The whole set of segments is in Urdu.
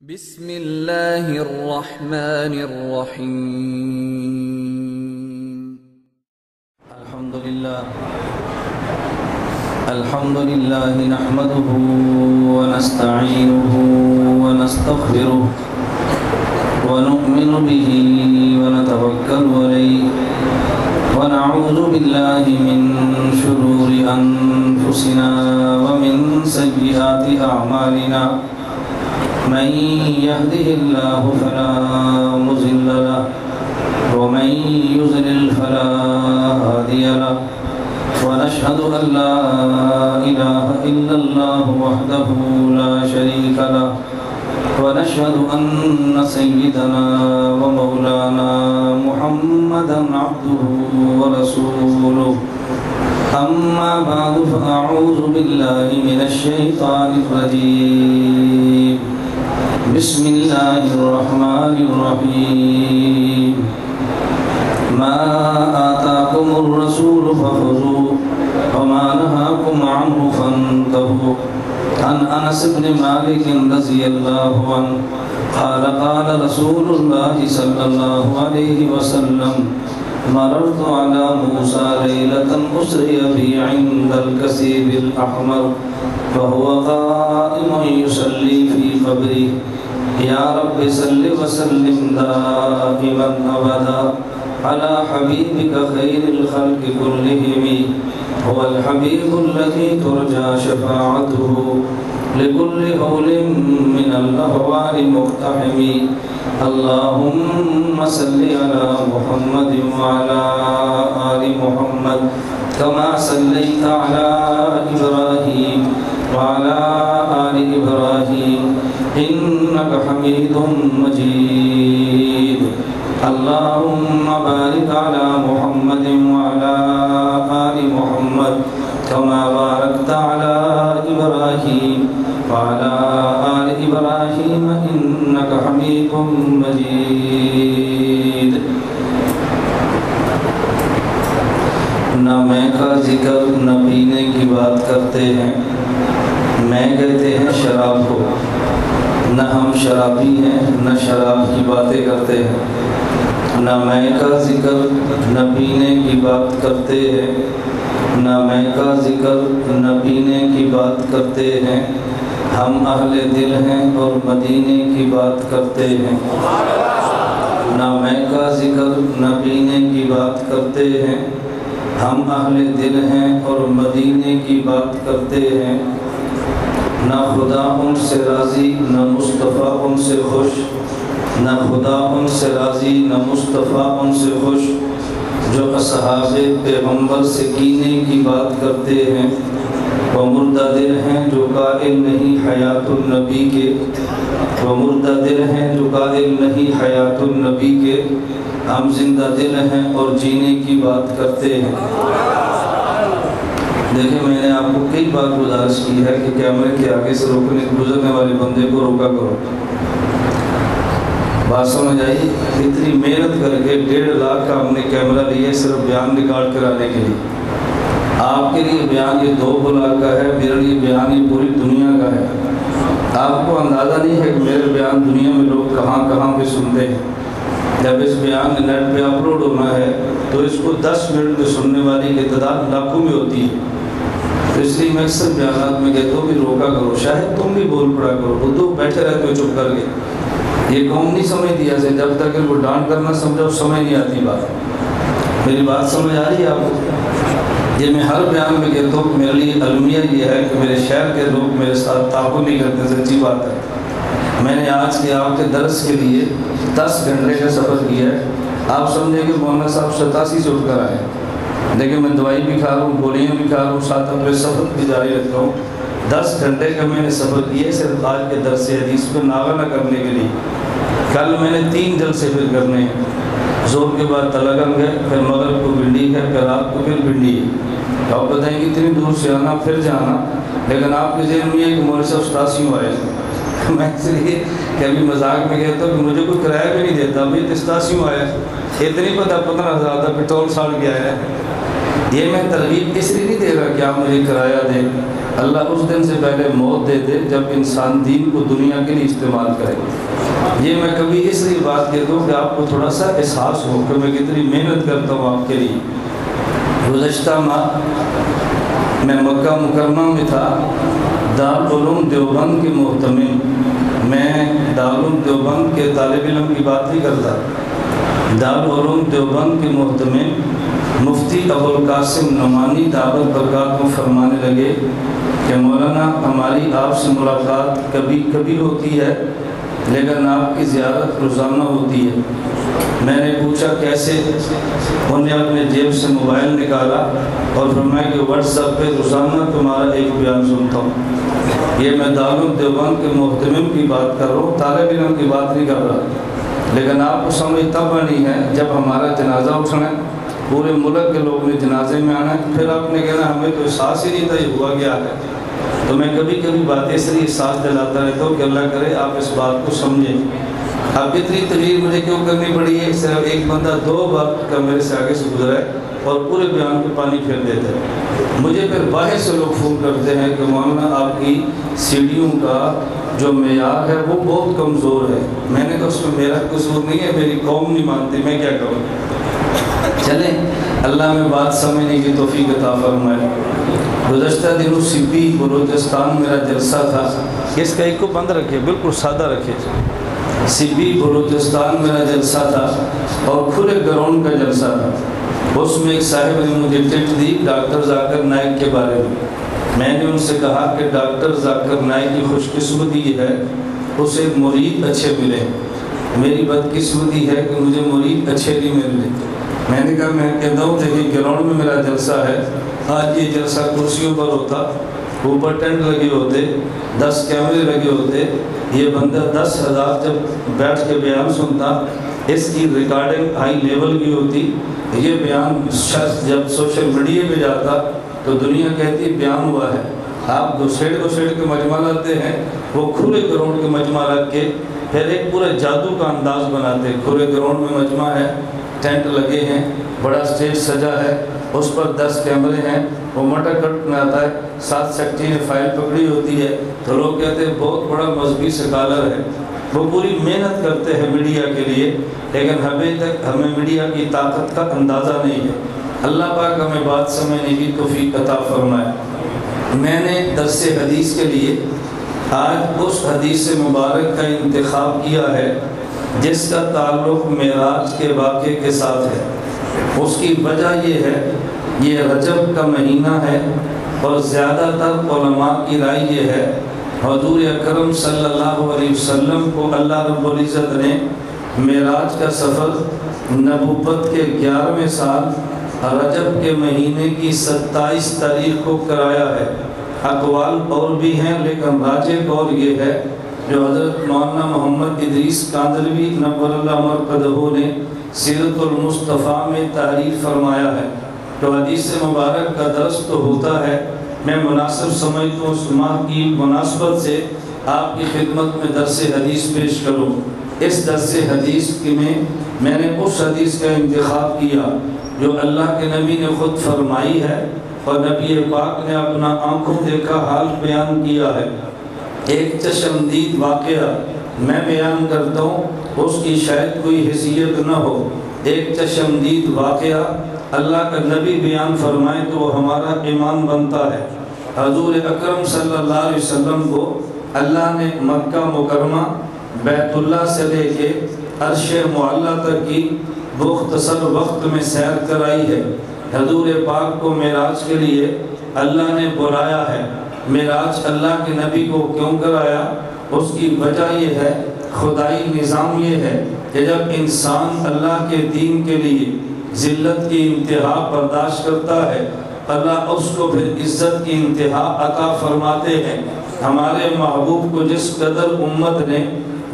بسم اللہ الرحمن الرحیم الحمدللہ نحمده ونستعینه ونستغفره ونؤمن به ونتوکل علیہ ونعوذ باللہ من شرور انفسنا ومن سیئات اعمالنا من يهده الله فلا مضل له ومن يضلل فلا هادي له ونشهد أن لا إله إلا الله وحده لا شريك له ونشهد أن سيدنا ومولانا محمدا عبده ورسوله أما بعد فأعوذ بالله من الشيطان الرجيم بسم الله الرحمن الرحيم ما آتاكم الرسول فخذوه وما نهاكم عنه فانتهوا عن أنس بن مالك رضي الله عنه قال قال رسول الله صلى الله عليه وسلم مررت على موسى ليلة أسري بي عند الكثيب الأحمر فهو قائم يصلي في قبره يا رب صل وسلم دائما أبدا على حبيبك خير الخلق كلهم هو الحبيب الذي ترجى شفاعته لكل هول من الأهوال مقتحم اللهم صل على محمد وعلى آل محمد كما صليت على إبراهيم وعلى آل إبراهيم إنك حميد مجيد اللهم بارك على محمد وعلى آل محمد كما باركت على إبراهيم وعلى آل إبراهيم إنك حميد مجيد نہ میں کا ذکر نہ پینے کی بات کرتے ہیں میں کہتے ہیں شراب کو نہ ہم شرابی ہیں نہ شراب کی باتیں کرتے ہیں نہ میں کا ذکر نہ پینے کی بات کرتے ہیں نہ میں کا ذکر نہ پینے کی بات کرتے ہیں ہم اہل دل ہیں اور مدینے کی بات کرتے ہیں نہ میں کا ذکر نہ پینے کی بات کرتے ہیں ہم اہل دل ہیں اور مدینے کی بات کرتے ہیں نہ خدا ان سے راضی نہ مصطفیٰ ان سے خوش نہ خدا ان سے راضی نہ مصطفیٰ ان سے خوش جو اصحاب پیغمبر سے کینے کی بات کرتے ہیں وہ مردہ دل ہیں جو قائل نہیں حیات النبی کے وہ مردہ دل ہیں جو قائل نہیں حیات النبی کے ہم زندہ دل ہیں اور جینے کی بات کرتے ہیں دیکھیں میں نے آپ کو کئی بار گزارش کی ہے کہ کیمرے کے آگے سے گزرنے والے بندے کو روکا کرو بات سمجھ آئی اتنی محنت کر کے 1.5 لاکھ کا ہم نے کیمرہ لیا صرف بیان ریکارڈ کرانے کے لیے آپ کے لیے بیان یہ 2 لاکھ کا ہے میرے لیے بیان یہ پوری دنیا کا ہے آپ کو اندازہ نہیں ہے کہ میرے بیان دنیا میں لوگ کہاں کہاں پہ سنتے ہیں جب اس بیان نیٹ پہ اپلوڈ ہونا ہے تو اس کو 10 منٹ میں سننے والی کی تعداد لاکھوں میں ہوتی ہے تو اس لیے میں اکثر بیانات میں کہتا ہوں کہ روکا کرو شاید تم بھی بول پڑا کرو وہ تو بیٹھے رہتے ہو چپ کر کے یہ قوم نہیں سمجھ دیا سے جب تک ان کو ڈانٹ کرنا سمجھو سمجھ نہیں آتی بات میری بات سمجھ آ رہی ہے آپ کو یہ میں ہر بیان میں کہتا ہوں میرے لیے المیہ یہ ہے کہ میرے شہر کے لوگ میرے ساتھ تعاون نہیں کرتے سچی بات ہے میں نے آج کے آپ کے درس کے لیے 10 گھنٹے کا سفر کیا ہے آپ سمجھیں کہ مولانا صاحب 87 سے اٹھ کر آئے لیکن میں دوائی بھی کھا رہا ہوں گولیاں بھی کھا رہا ہوں ساتھ اپنے سفر بھی جاری رکھتا ہوں 10 گھنٹے کا میں نے سفر کیا صرف آج کے درس حدیث کو ناغہ نہ کرنے کے لیے کل میں نے 3 جلسے پھر کرنے ہیں زور کے بعد تلگنگ ہے پھر مغرب کو بنڈی ہے پھر رات کو پھر بنڈی ہے آپ بتائیں کہ اتنی دور سے آنا پھر جانا لیکن آپ کے ذہن میں ہے کہ مولوی صاحب 87 آئے میں اس لیے کہ ابھی مذاق میں کہتا ہوں کہ مجھے کوئی کرایہ بھی نہیں دیتا ابھی 87 آیا اتنی پتہ 15,000 کا پیٹرول ساڑھ گیا ہے یہ میں ترغیب اس لیے نہیں دے رہا کہ آپ مجھے کرایہ دیں اللہ اس دن سے پہلے موت دے دے جب انسان دین کو دنیا کے لیے استعمال کرے. یہ میں کبھی اس لیے بات کہتا ہوں کہ آپ کو تھوڑا سا احساس ہو کہ میں کتنی محنت کرتا ہوں آپ کے لیے. گزشتہ ماہ میں مکہ مکرمہ میں تھا، دارالعلوم دیوبند کے محتمم. میں دارالعلوم دیوبند کے طالب علم کی بات نہیں کرتا. دارالعلوم دیوبند کے محتمم مفتی ابوالقاسم نعمانی دعوت برکات میں فرمانے لگے کہ مولانا ہماری آپ سے ملاقات کبھی کبھی ہوتی ہے لیکن آپ کی زیارت روزانہ ہوتی ہے. میں نے پوچھا کیسے؟ انہوں نے اپنے جیب سے موبائل نکالا اور فرمایا کہ واٹس ایپ پہ روزانہ تمہارا ایک بیان سنتا ہوں. یہ میں دارالعلوم دیوبند کے محتمم کی بات کر رہا ہوں، طالب علم کی بات نہیں کر رہا. لیکن آپ کو سمجھ تب آنی ہے جب ہمارا جنازہ اٹھنا ہے، پورے ملک کے لوگ نے جنازے میں آنا ہے، پھر آپ نے کہنا ہمیں تو احساس ہی نہیں تھا یہ ہوا گیا ہے. تو میں کبھی کبھی باتیں اس لیے احساس دلاتا رہتا ہوں کہ اللہ کرے آپ اس بات کو سمجھیں. اب اتنی تقریر مجھے کیوں کرنی پڑی ہے؟ صرف ایک بندہ 2 بار کا میرے سے آگے سے گزرا ہے اور پورے بیان پہ پانی پھیر دیتا ہے. مجھے پھر باہر سے لوگ فون کرتے ہیں کہ مولانا آپ کی سیڑھیوں کا جو معیار ہے وہ بہت کمزور ہے. میں نے کہا اس میں میرا قصور نہیں ہے، میری قوم نہیں مانتی، میں کیا کروں. چلیں اللہ میں بات سمجھنے کی توفیق عطا فرمائے. گزشتہ دنوں سپی بلوچستان میرا جلسہ تھا. اس کا ایک کو بند رکھے، بالکل سادہ رکھے. سپی بلوچستان میرا جلسہ تھا اور کھلے گراؤنڈ کا جلسہ تھا. اس میں ایک صاحب نے مجھے ٹپ دی ڈاکٹر ذاکر نائک کے بارے میں. میں نے ان سے کہا کہ ڈاکٹر ذاکر نائک کی خوش قسمتی یہ ہے اسے مرید اچھے ملے. میری بدقسمتی ہے کہ مجھے مرید اچھے نہیں ملے. میں نے کہا میں کہتا ہوں دیکھیں گراؤنڈ میں میرا جلسہ ہے، آج یہ جلسہ کرسیوں پر ہوتا، اوپر ٹینٹ لگے ہوتے، 10 کیمرے لگے ہوتے، یہ بندہ 10,000 جب بیٹھ کے بیان سنتا، اس کی ریکارڈنگ ہائی لیول کی ہوتی. یہ بیان شخص جب سوشل میڈیا پہ جاتا تو دنیا کہتی بیان ہوا ہے. آپ گھسیڑ کے مجمع لاتے ہیں، وہ کھلے گراؤنڈ کے مجمع رکھ کے پھر ایک پورا جادو کا انداز بناتے. کھلے گراؤنڈ میں مجمع ہے، ٹینٹ لگے ہیں، بڑا سٹیج سجا ہے، اس پر 10 کیمرے ہیں، وہ مٹر کٹ میں آتا ہے، 7 سیکٹری نے فائل پکڑی ہوتی ہے تو لوگ کہتے ہیں بہت بڑا مذہبی سکالر ہے. وہ پوری محنت کرتے ہیں میڈیا کے لیے، لیکن ہمیں میڈیا کی طاقت کا اندازہ نہیں ہے. اللہ پاک ہمیں بات سمجھنے کی توفیق عطا فرمائے. میں نے درس حدیث کے لیے آج اس حدیث مبارک کا انتخاب کیا ہے جس کا تعلق معراج کے واقعے کے ساتھ ہے. اس کی وجہ یہ ہے یہ رجب کا مہینہ ہے اور زیادہ تر علماء کی رائے یہ ہے حضور اکرم صلی اللہ علیہ وسلم کو اللہ رب العزت نے معراج کا سفر نبوت کے 11ویں سال رجب کے مہینے کی 27 تاریخ کو کرایا ہے. اقوال اور بھی ہیں لیکن راجح قول یہ ہے جو حضرت مولانا محمد ادریس کاندلوی نور اللہ مرقدہ نے سیرت المصطفیٰ میں تحریر فرمایا ہے. تو حدیث مبارک کا درس تو ہوتا ہے، میں مناسب سمجھتا ہوں اس ماہ کی مناسبت سے آپ کی خدمت میں درس حدیث پیش کروں. اس درس حدیث میں نے اس حدیث کا انتخاب کیا جو اللہ کے نبی نے خود فرمائی ہے اور نبی پاک نے اپنا آنکھوں دیکھا حال بیان کیا ہے. ایک چشمدید واقعہ میں بیان کرتا ہوں، اس کی شاید کوئی حیثیت نہ ہو. ایک چشمدید واقعہ اللہ کا نبی بیان فرمائے تو وہ ہمارا ایمان بنتا ہے. حضور اکرم صلی اللہ علیہ وسلم کو اللہ نے مکہ مکرمہ بیت اللہ سے لے کے عرش معلیٰ تک کی مختصر وقت میں سیر کرائی ہے. حضور پاک کو معراج کے لیے اللہ نے بلایا ہے. معراج اللہ کے نبی کو کیوں کرایا؟ اس کی وجہ یہ ہے، خدائی نظام یہ ہے کہ جب انسان اللہ کے دین کے لیے ذلت کی انتہا برداشت کرتا ہے اللہ اس کو پھر عزت کی انتہا عطا فرماتے ہیں. ہمارے محبوب کو جس قدر امت نے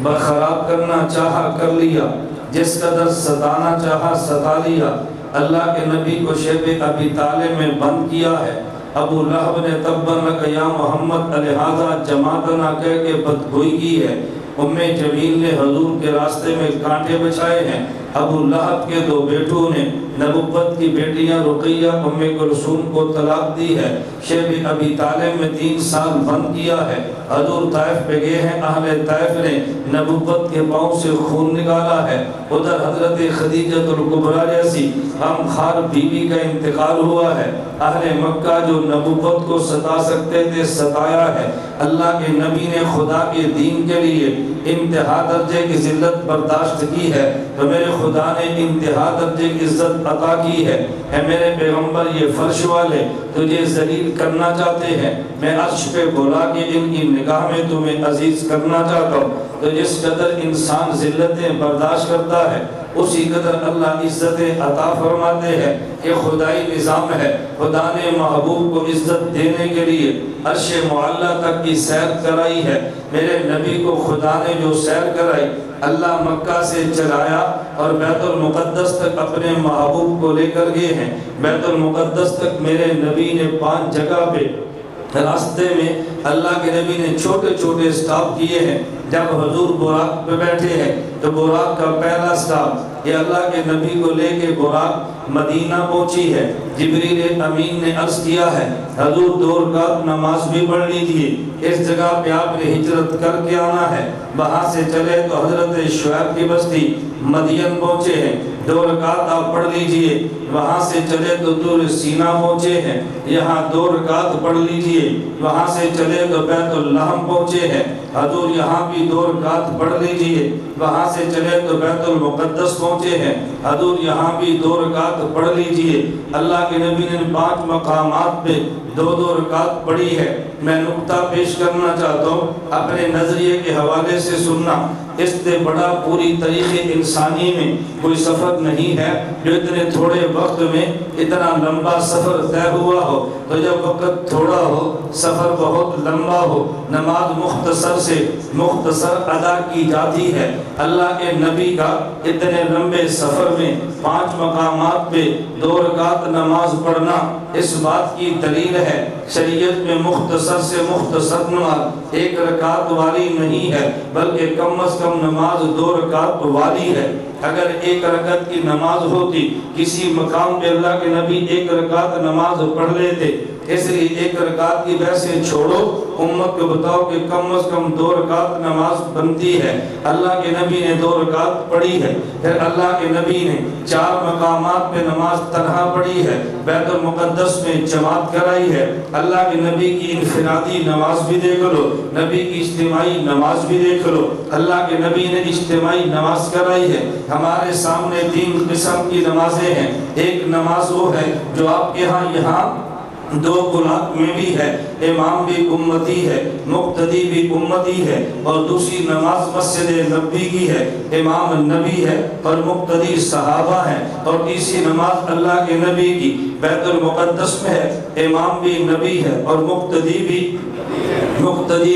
برخراب کرنا چاہا کر لیا، جس قدر ستانا چاہا ستا لیا. اللہ کے نبی کو شیب ابی طالب میں بند کیا ہے. ابو لہب نے تبن لک یا محمد الہذا جماعتنا کہہ کے بدگوئی کی ہے. ام جمیل نے حضور کے راستے میں کانٹے بچھائے ہیں. ابو لہب کے 2 بیٹوں نے نبوت کی بیٹیاں رقیہ ام کلثوم کو طلاق دی ہے، شیب ابی طالب میں 3 سال بند کیا ہے، حضور طائف پہ گئے ہیں، اہل طائف نے نبوت کے پاؤں سے خون نکالا ہے، ادھر حضرت خدیجہ الکبریٰ جیسی ہم خار بیوی کا انتقال ہوا ہے، اہل مکہ جو نبوت کو ستا سکتے تھے ستایا ہے، اللہ کے نبی نے خدا کے دین کے لیے انتہا درجے کی ذلت برداشت کی ہے تو میرے خدا نے انتہا درجے کی عزت عطا کی ہے۔ اے میرے پیغمبر یہ فرش والے تجھے ذلیل کرنا چاہتے ہیں، میں عرش پہ بولا کہ ان کی نگاہ میں تمہیں عزیز کرنا چاہتا ہوں، تو جس قدر انسان ذلتیں برداشت کرتا ہے اسی قدر اللہ عزتیں عطا فرماتے ہیں۔ یہ خدائی نظام ہے، خدا نے محبوب کو عزت دینے کے لیے عرش معلیٰ تک کی سیر کرائی ہے، میرے نبی کو خدا نے جو سیر کرائی اللہ مکہ سے چلایا اور بیت المقدس تک اپنے محبوب کو لے کر گئے ہیں۔ بیت المقدس تک میرے نبی نے 5 جگہ پہ راستے میں اللہ کے نبی نے چھوٹے چھوٹے سٹاپ کیے ہیں۔ جب حضور براق پہ بیٹھے ہیں تو براق کا پہلا سٹاپ یہ اللہ کے نبی کو لے کے براق مدینہ پہنچی ہے، جبریل امین نے عرض کیا ہے حضور 2 رکعت نماز بھی پڑھ لیجئے، اس جگہ پہ آپ نے ہجرت کر کے آنا ہے۔ وہاں سے چلے تو حضرت شعیب کی بستی مدین پہنچے ہیں، 2 رکعت آپ پڑھ لیجئے، وہاں سے چلے تو طور سینا پہنچے ہیں، یہاں 2 رکعت پڑھ لیجئے، وہاں سے چلے تو بیت اللحم پہنچے ہیں، حضور یہاں بھی 2 رکعت پڑھ لیجئے، وہاں سے چلے تو بیت المقدس پہنچے ہیں، حضور یہاں بھی 2 رکعت پڑھ لیجئے۔ اللہ کے نبی نے 5 مقامات پہ 2 رکعت پڑھی ہے۔ میں نقطہ پیش کرنا چاہتا ہوں، اپنے نظریے کے حوالے سے سننا، اس سے بڑا پوری تاریخ انسانی میں کوئی سفر نہیں ہے جو اتنے تھوڑے وقت میں اتنا لمبا سفر طے ہوا ہو۔ تو جب وقت تھوڑا ہو سفر بہت لمبا ہو، نماز مختصر سے مختصر ادا کی جاتی ہے۔ اللہ کے نبی کا اتنے لمبے سفر میں 5 مقامات پہ 2 رکعت نماز پڑھنا اس بات کی دلیل ہے شریعت میں مختصر سے مختصر نماز 1 رکعت والی نہیں ہے، بلکہ کم از کم نماز 2 رکعت والی ہے۔ اگر 1 رکعت کی نماز ہوتی کسی مقام پہ اللہ کے نبی 1 رکعت نماز پڑھ لیتے، اس لیے 1 رکعت کی بحثیں چھوڑو، امت کو بتاؤ کہ کم از کم 2 رکعت نماز بنتی ہے۔ اللہ کے نبی نے 2 رکعت پڑھی ہے، پھر اللہ کے نبی نے 4 مقامات پہ نماز تنہا پڑھی ہے، بیت المقدس میں جماعت کرائی ہے۔ اللہ کے نبی کی انفرادی نماز بھی دیکھ لو، نبی کی اجتماعی نماز بھی دیکھ لو، اللہ کے نبی نے اجتماعی نماز کرائی ہے۔ ہمارے سامنے 3 قسم کی نمازیں ہیں، ایک نماز وہ ہے جو آپ کے ہاں یہاں 2 بلاک میں بھی ہے، امام بھی امتی ہے، مقتدی بھی امتی ہے، اور دوسری نماز مسجد نبی کی ہے، امام نبی ہے اور مقتدی صحابہ ہیں، اور تیسری نماز اللہ کے نبی کی بیت المقدس میں ہے، امام بھی نبی ہے اور مقتدی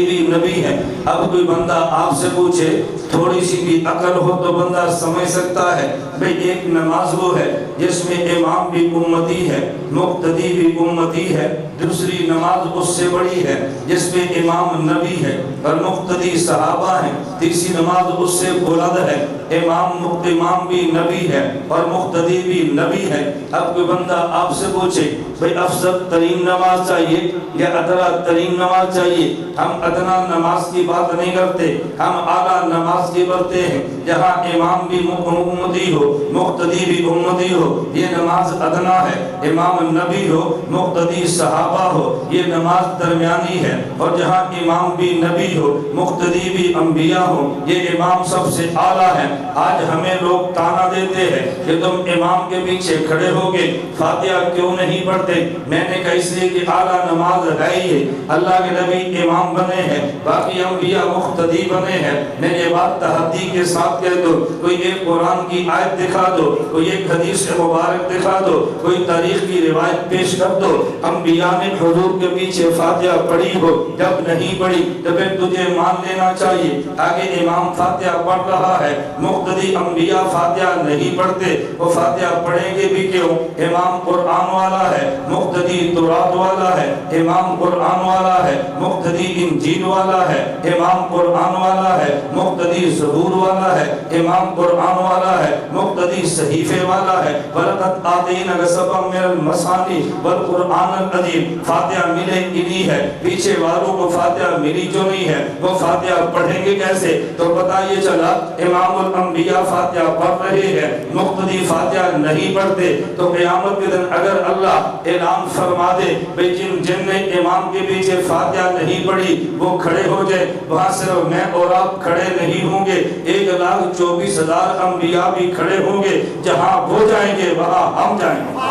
بھی نبی ہے۔ اب کوئی بندہ آپ سے پوچھے، تھوڑی سی بھی عقل ہو تو بندہ سمجھ سکتا ہے بھئی ایک نماز وہ ہے جس میں امام بھی امتی ہے، مقتدی بھی امتی ہے، دوسری نماز اس سے بڑی ہے جس میں امام نبی ہے اور مقتدی صحابہ ہیں، تیسری نماز اس سے بلند ہے، امام بھی نبی ہے اور مقتدی بھی نبی ہے۔ اب کوئی بندہ آپ سے پوچھے بھئی افضل ترین نماز چاہیے یا ادنا ترین نماز چاہیے، ہم ادنا نماز کی بات نہیں کرتے، ہم اعلیٰ نماز کی کرتے ہیں جہاں امام بھی امتی ہو، مقتدی بھی امتی ہو، یہ نماز ادنا ہے، امام نبی ہو، مقتدی صحابہ ہو، یہ نماز درمیانی ہے، اور جہاں امام بھی نبی ہو، مقتدی بھی انبیاء ہو، یہ امام سب سے اعلیٰ ہے۔ آج ہمیں لوگ تانا دیتے ہیں کہ تم امام کے پیچھے کھڑے ہو کے فاتحہ کیوں نہیں پڑھتے؟ میں نے کہا اس لیے کہ اعلیٰ نماز ہے ہی ہے، اللہ کے نبی امام بنے ہیں، باقی انبیاء مقتدی بنے ہیں۔ میں یہ بات تحدی کے ساتھ کہہ دو، کوئی ایک قرآن کی آیت دکھا دو، کوئی ایک حدیث مبارک دکھا دو، کوئی تاریخ کی روایت پیش کر دو انبیاء نے حضور کے پیچھے فاتحہ پڑھی ہو، جب نہیں پڑھی تو پھر تجھے مان لینا چاہیے۔ آگے امام فاتحہ پڑھ رہا ہے، مقتدی انبیاء فاتحہ نہیں پڑھتے، وہ فاتحہ پڑھیں گے بھی کیوں؟ امام قرآن والا ہے، مقتدی تورات والا ہے، امام قرآن والا ہے، مقتدی انجیل والا ہے، امام قرآن والا ہے، مقتدی زبور والا ہے، امام قرآن والا ہے، مقتدی صحیفے والا ہے۔ وَلَقَدْ آتَيْنَاكَ سَبْعًا مِنَ الْمَثَانِي وَالْقُرْآنَ الْعَظِيمَ۔ فاتحہ ملے گی ہے، پیچھے والوں کو فاتحہ ملی جو نہیں ہے وہ فاتحہ پڑھیں گے کیسے؟ تو پتہ یہ چلا امام الانبیاء فاتحہ پڑھ رہے ہیں، مقتدی فاتحہ نہیں پڑھتے، تو قیامت کے دن اگر اللہ اعلان فرما دے بھئی جن نے امام کے پیچھے فاتحہ نہیں پڑھی وہ کھڑے ہو جائے، وہاں صرف میں اور آپ کھڑے نہیں ہوں گے، 1,24,000 انبیاء بھی کھڑے ہوں گے، جہاں وہ جائیں گے وہاں ہم جائیں گے،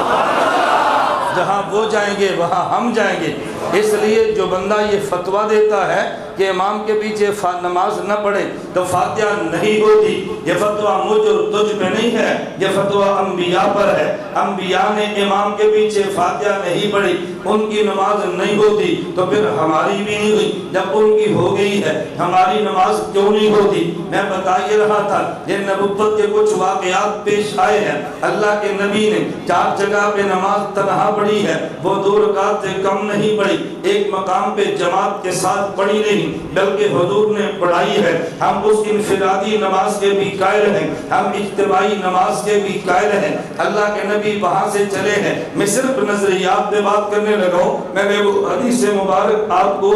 جہاں وہ جائیں گے وہاں ہم جائیں گے۔ اس لیے جو بندہ یہ فتویٰ دیتا ہے کہ امام کے پیچھے نماز نہ پڑھے تو فاتحہ نہیں ہوتی، یہ فتویٰ مجھ اور تجھ پہ نہیں ہے، یہ فتویٰ انبیاء پر ہے۔ انبیاء نے امام کے پیچھے فاتحہ نہیں پڑھی، ان کی نماز نہیں ہوتی، تو پھر ہماری بھی نہیں ہوئی۔ جب ان کی ہو گئی ہے ہماری نماز کیوں نہیں ہوتی؟ میں بتا یہ رہا تھا یہ نبوت کے کچھ واقعات پیش آئے ہیں۔ اللہ کے نبی نے 4 جگہ پہ نماز تنہا پڑھی ہے، وہ 2 رکعت سے کم نہیں پڑھی، ایک مقام پہ جماعت کے ساتھ پڑھی نہیں بلکہ حضور نے پڑھائی ہے۔ ہم اس انفرادی نماز کے بھی قائل ہیں، ہم اجتماعی نماز کے بھی قائل ہیں۔ اللہ کے نبی وہاں سے چلے ہیں، میں صرف نظریات پہ بات کرنے لگا ہوں، میں نے وہ حدیث مبارک آپ کو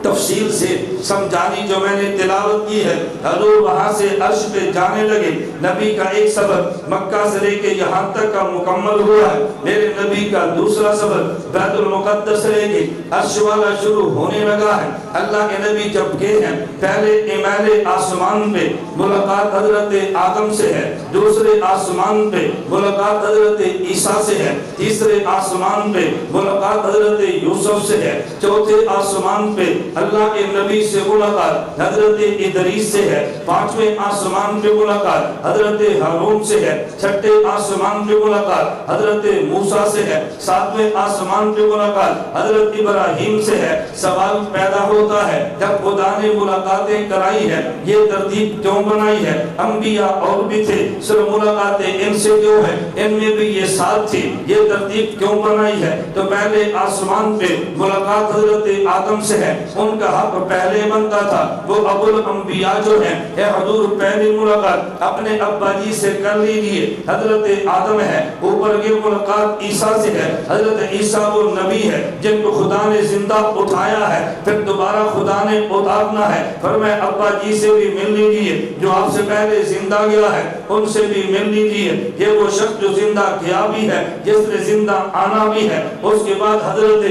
تفصیل سے سمجھانی جو میں نے تلاوت کی ہے۔ حضور وہاں سے عرش پہ جانے لگے، نبی کا ایک سفر مکہ سے لے کے یہاں تک کا مکمل ہوا ہے، میرے نبی کا دوسرا سفر بیت المقدس سے لے کے عرش والا شروع ہونے لگا ہے۔ اللہ کے نبی جب گئے ہیں پہلے اعمال آسمان پہ ملاقات حضرت آدم سے ہے، دوسرے آسمان پہ ملاقات حضرت عیسیٰ سے ہے، تیسرے آسمان پہ ملاقات حضرت یوسف سے ہے، چوتھے آسمان پہ اللہ کے نبی سے ملاقات حضرت ادریس سے ہے، 5ویں آسمان پہ ملاقات حضرت ہارون سے ہے، 6ٹھے آسمان پہ ملاقات حضرت موسیٰ سے ہے، 7ویں آسمان پہ ملاقات حضرت ابراہیم سے ہے۔ سوال پیدا ہوتا ہے جب خدا نے ملاقاتیں کرائی ہے یہ ترتیب کیوں بنائی ہے؟ انبیاء اور بھی تھے، صرف ملاقاتیں ان سے کیوں ہے؟ ان میں بھی یہ ساتھ تھی، یہ ترتیب کیوں بنائی ہے؟ تو پہلے آسمان پہ ملاقات حضرت آدم سے ہے، ان کا حق پہلے بنتا تھا، وہ ابو الانبیاء جو ہیں، اے حضور پہلی ملاقات اپنے ابا جی سے کر لیجئے، حضرت آدم ہے، اوپر کی ملاقات عیسیٰ سے ہے، حضرت عیسیٰ وہ نبی ہے جن کو خدا نے زندہ اٹھایا ہے، پھر دوبارہ خدا نے اتارنا ہے، فرمایا ابا جی سے بھی مل لیجئے جو آپ سے پہلے زندہ گیا ہے، ان سے بھی مل لیجئے، یہ وہ شخص جو زندہ گیا بھی ہے جس نے زندہ آنا بھی ہے۔ اس کے بعد حضرت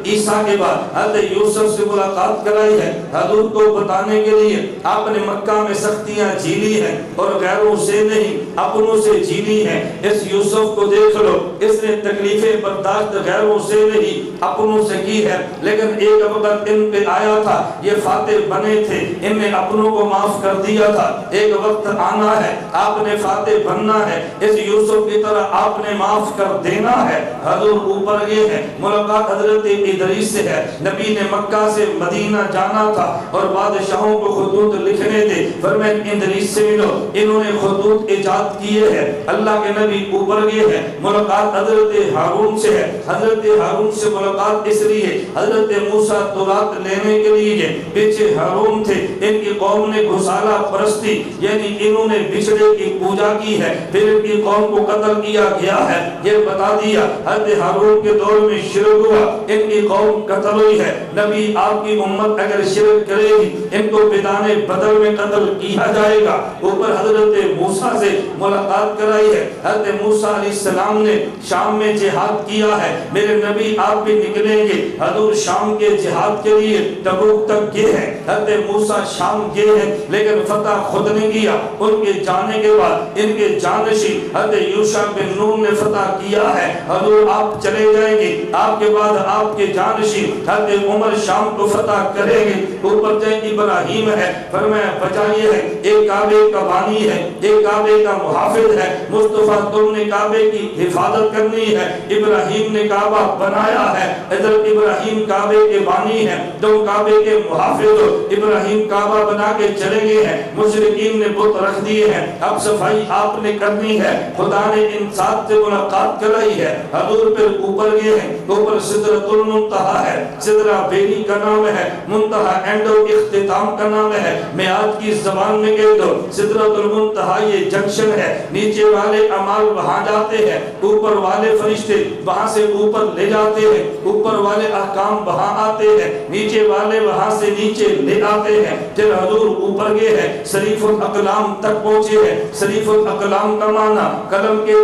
عیسیٰ کے بعد حضرت یوسف سے ملاقات کرائی ہے، حضور کو بتانے کے لیے آپ نے مکہ میں سختیاں جھیلی ہیں اور غیروں سے نہیں اپنوں سے جھیلی ہیں۔ اس یوسف کو دیکھ لو، اس نے تکلیفیں برداشت غیروں سے نہیں اپنوں سے کی ہے، لیکن ایک وقت ان پہ آیا تھا، یہ فاتح بنے تھے، ان نے اپنوں کو معاف کر دیا تھا، ایک وقت آنا ہے آپ نے فاتح بننا ہے، اس یوسف کی طرح آپ نے معاف کر دینا ہے۔ حضور اوپر گئے ہیں، ملاقات حضرت ادریس سے ہے، نبی نے مکہ سے مدینہ جانا تھا اور بادشاہوں کو خطوط لکھنے تھے، فرمایا ادریس سے ملو، انہوں نے خطوط ایجاد کیے ہیں۔ اللہ کے نبی اوپر گئے ہیں، ملاقات حضرت ہارون سے ہے، حضرت ہارون سے ملاقات اس لیے حضرت موسیٰ تورات لینے کے لیے پیچھے ہارون تھے، ان کی قوم نے گھسالہ پرستی یعنی انہوں نے بچڑے کی پوجا کی ہے، پھر ان کی قوم کو قتل کیا گیا ہے، یہ بتا دیا حضرت ہارون کے دور میں شرک ہوا، ان کی قوم قتل ہوئی ہے، نبی آپ کی امت اگر شرک کرے گی ان کو میدان بدر میں قتل کیا جائے گا۔ اوپر حضرت موسیٰ سے ملاقات کرائی ہے، حضرت موسیٰ علیہ السلام نے شام میں جہاد کیا ہے، میرے نبی آپ بھی نکلیں گے، حضور شام کے جہاد کے لیے تبوک تک گئے ہیں، حضرت موسیٰ شام گئے ہیں لیکن فتح خود نے کیا، ان کے جانے کے بعد ان کے جانشین حضرت یوشع بن نون نے فتح کیا ہے، حضور آپ چلے جائیں گے، آپ کے بعد آپ کے جانشین حضرت عمر شام کو فتح کریں گے. اوپر جائے ابراہیم ہے، فرمایا بچائیے ہے، ایک کعبے کا بانی ہے، ایک کعبے کا محافظ ہے. مصطفیٰ تم نے کعبے کی حفاظت کرنی ہے. ابراہیم نے کعبہ بنایا ہے، حضرت ابراہیم کعبے کے بانی ہیں، تم کعبے کے محافظ ہو. ابراہیم کعبہ بنا کے چلے گئے ہیں، مشرکین نے بت رکھ دیے ہیں. اب صفائی آپ نے کرنی ہے. خدا نے ان سات سے ملاقات کرائی ہے. حضور پھر اوپر گئے ہیں. اوپر سدرۃ المنتہا ہے، سدرہ بیری کا نام ہے، منتہا اینڈ و اختتام کا نام ہے. میں آج کی زبان میں کہہ دو سدرۃ المنتہا یہ جنکشن ہے. نیچے والے اعمال وہاں جاتے ہیں، اوپر والے فرشتے وہاں سے اوپر لے جاتے ہیں. اوپر والے احکام وہاں آتے ہیں، نیچے والے وہاں سے نیچے لے آتے ہیں. پھر حضور اوپر گئے ہیں، شریف الاقلام تک پہنچے ہیں. شریف الاقلام کا معنی قلم کے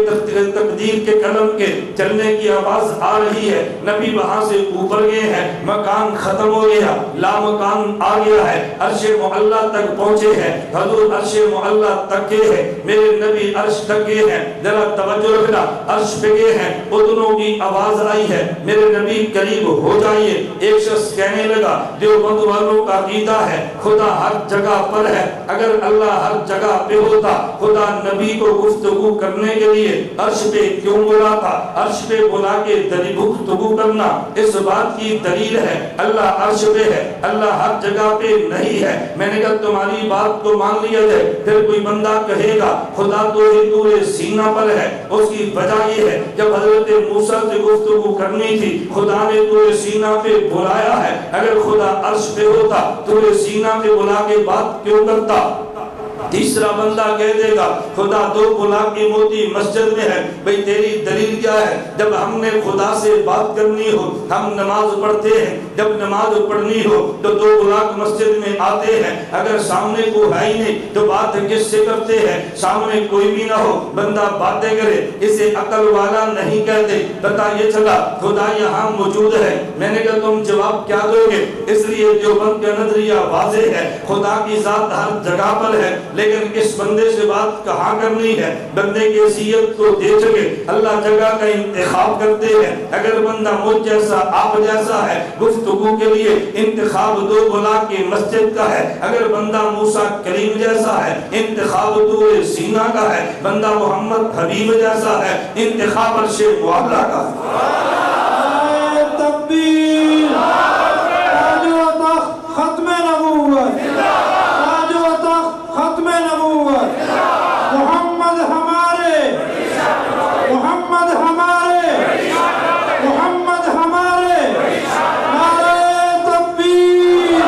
تقدیر کے قلم کے چلنے کی آواز آ رہی ہے. نبی وہاں سے اوپر گئے ہیں، مکان ختم ہو گیا، لامکان آ گیا ہے. عرش معلی تک پہنچے ہیں. حضور عرش معلی تک گئے ہیں، میرے نبی عرش تک گئے ہیں. ذرا توجہ رکھنا، عرش پہ گئے ہیں، اذنوں کی آواز آئی ہے، میرے نبی قریب ہو جائیے. ایک شخص کہنے لگا دیوبند والوں کا عقیدہ ہے خدا ہر جگہ پر ہے. اگر اللہ ہر جگہ پہ ہوتا خدا نبی کو گفتگو کرنے کے لیے عرش پہ کیوں بلاتا؟ عرش پہ بلا کے گفتگو کرنا اس بات کی دلیل ہے اللہ عرش پہ ہے، اللہ ہر جگہ پہ نہیں ہے. میں نے کہا تمہاری بات کو مان لیا جائے. پھر کوئی بندہ کہے گا خدا تو ہی طور سینہ پر ہے. اس کی وجہ یہ ہے جب حضرت موسیٰ سے گفتگو کرنی تھی خدا نے طور سینہ پہ بلایا ہے. اگر خدا عرش پہ ہوتا طور سینہ پہ بلا کے بات کیوں کرتا؟ تیسرا بندہ کہہ دے گا خدا دو بلاک کی موتی مسجد میں ہے. بھئی تیری دلیل کیا ہے؟ جب ہم نے خدا سے بات کرنی ہو ہم نماز پڑھتے ہیں، جب نماز پڑھنی ہو تو دو بلاک مسجد میں آتے ہیں. اگر سامنے کو ہے ہی نہیں تو بات کس سے کرتے ہیں؟ سامنے کوئی بھی نہ ہو بندہ باتیں کرے، اسے عقل والا نہیں کہتے. پتہ یہ چلا خدا یہاں موجود ہے. میں نے کہا تم جواب کیا دو گے؟ اس لیے دیوبند کا نظریہ واضح ہے، خدا کی ذات ہر جگہ پر ہے، لیکن کس بندے سے بات کہاں کرنی ہے بندے کی حیثیت کو دیکھ کے اللہ جگہ کا انتخاب کرتے ہیں. اگر بندہ مجھ جیسا آپ جیسا ہے گفتگو کے لیے انتخاب دو بلاک کی مسجد کا ہے. اگر بندہ موسیٰ کلیم جیسا ہے انتخاب طور سینہ کا ہے. بندہ محمد حبیب جیسا ہے انتخاب عرش معلی کا ہے. تکبیر، تاج و تخت ختم نبوت، تاج و تخت ختم نبوت. محمد ہمارے، محمد ہمارے، محمد ہمارے. نعرہ تکبیر.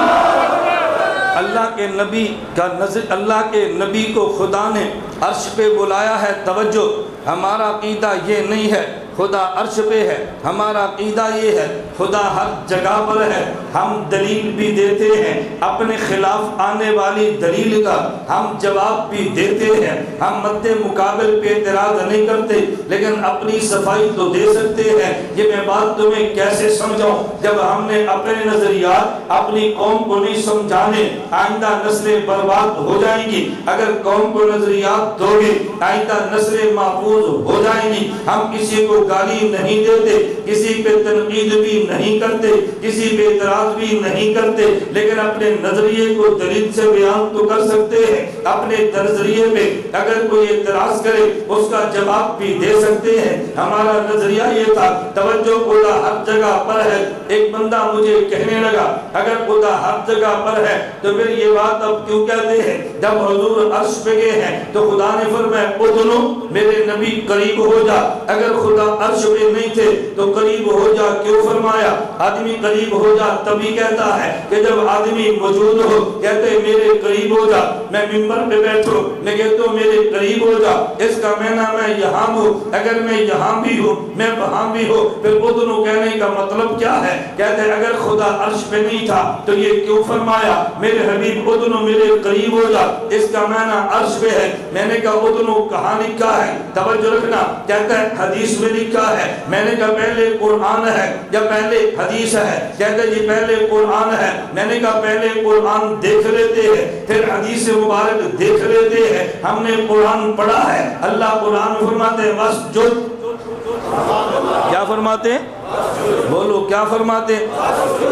اللہ کے نبی کا نظر، اللہ کے نبی کو خدا نے عرش پہ بلایا ہے. توجہ، ہمارا عقیدہ یہ نہیں ہے خدا عرش پہ ہے، ہمارا عقیدہ یہ ہے خدا ہر جگہ پر ہے. ہم دلیل بھی دیتے ہیں، اپنے خلاف آنے والی دلیل کا ہم جواب بھی دیتے ہیں. ہم مد مقابل پہ اعتراض نہیں کرتے لیکن اپنی صفائی تو دے سکتے ہیں. یہ میں بات تمہیں کیسے سمجھاؤں جب ہم نے اپنے نظریات اپنی قوم کو نہیں سمجھانے آئندہ نسلیں برباد ہو جائیں گی. اگر قوم کو نظریات دو گے آئندہ نسلیں محفوظ ہو جائیں گی. ہم کسی کو گالی نہیں دیتے، کسی پہ تنقید بھی نہیں کرتے، کسی پہ اعتراض بھی نہیں کرتے، لیکن اپنے نظریے کو دلیل سے بیان تو کر سکتے ہیں. اپنے نظریے پہ اگر کوئی اعتراض کرے اس کا جواب بھی دے سکتے ہیں. ہمارا نظریہ یہ تھا توجہ خدا ہر جگہ پر ہے. ایک بندہ مجھے کہنے لگا اگر خدا ہر جگہ پر ہے تو پھر یہ بات اب کیوں کہتے ہیں؟ جب حضور عرش پہ گئے ہیں تو خدا نے فرمایا اذنو میرے نبی قریب ہو جا. اگر خدا عرش پہ نہیں تھے تو قریب ہو جا کیوں فرمایا؟ آدمی قریب ہو جا تبھی کہتا ہے کہ جب آدمی موجود ہو. کہتے میرے قریب ہو جا، میں ممبر پہ بیٹھو میں کہتا ہوں میرے قریب ہو جا، اس کا معنی میں یہاں ہوں. اگر میں یہاں بھی ہوں میں وہاں بھی ہوں. پھر اذنو کہنے کا مطلب کیا ہے؟ کہتے ہیں اگر خدا عرش پہ نہیں تھا تو یہ کیوں فرمایا میرے حبیب اذنو میرے قریب ہو جا؟ اس کا معنی عرش پہ ہے. میں نے کہا اذنو کہاں لکھا ہے؟ توجہ رکھنا. کہتا ہے حدیث میں لکھا ہے. میں نے کہا پہلے قرآن ہے یا پہلے حدیث ہے؟ کہتے جی پہلے قرآن ہے. میں نے کہا پہلے قرآن دیکھ لیتے ہیں پھر حدیث مبارک دیکھ لیتے ہیں. ہم نے قرآن پڑھا ہے. اللہ قرآن فرماتے ہیں واسجد کیا فرماتے ہیں؟ بولو کیا فرماتے ہیں؟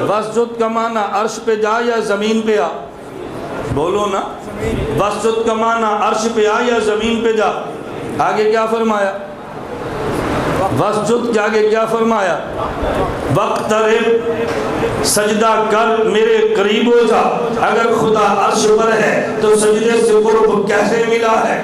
وسجد کا معنی عرش پہ جا یا زمین پہ آ؟ بولو نا، وسجد کا معنی عرش پہ آ یا زمین پہ جا؟ آگے کیا فرمایا؟ وسجد کے آگے کیا فرمایا؟ وقترب، سجدہ کر میرے قریب ہو جا۔ اگر خدا عرش پر ہے تو سجدے سے قرب کیسے ملا ہے؟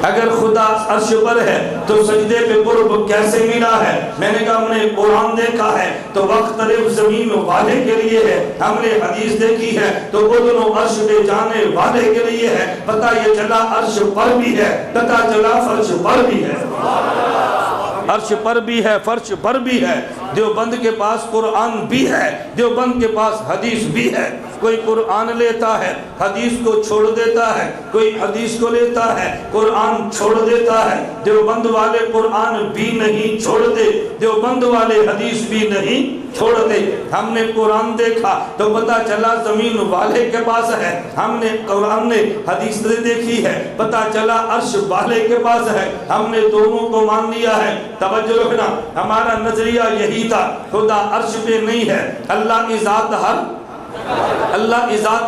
اگر خدا عرش پر ہے تو سجدے پہ قرب کیسے ملا ہے؟ میں نے کہا ہم نے قرآن دیکھا ہے تو وقترب زمین والے کے لیے ہے، ہم نے حدیث دیکھی ہے تو اذن عرش پہ جانے والے کے لیے ہے۔ پتہ یہ چلا عرش پر بھی ہے، پتہ چلا فرش پر بھی ہے، عرش پر بھی ہے، فرش پر بھی ہے۔ دیوبند کے پاس قرآن بھی ہے، دیوبند کے پاس حدیث بھی ہے۔ کوئی قرآن لیتا ہے حدیث کو چھوڑ دیتا ہے، کوئی حدیث کو لیتا ہے قرآن چھوڑ دیتا ہے۔ دیوبند والے قرآن بھی نہیں چھوڑتے، دیوبند والے حدیث بھی نہیں چھوڑتے۔ ہم نے قرآن دیکھا تو پتہ چلا زمین والے کے پاس ہے، ہم نے قرآن نے حدیث دیکھی ہے پتہ چلا عرش والے کے پاس ہے، ہم نے دونوں کو مان لیا ہے۔ توجہ رکھنا، ہمارا نظریہ یہی تھا، خدا عرش پہ نہیں ہے، اللہ کی ذات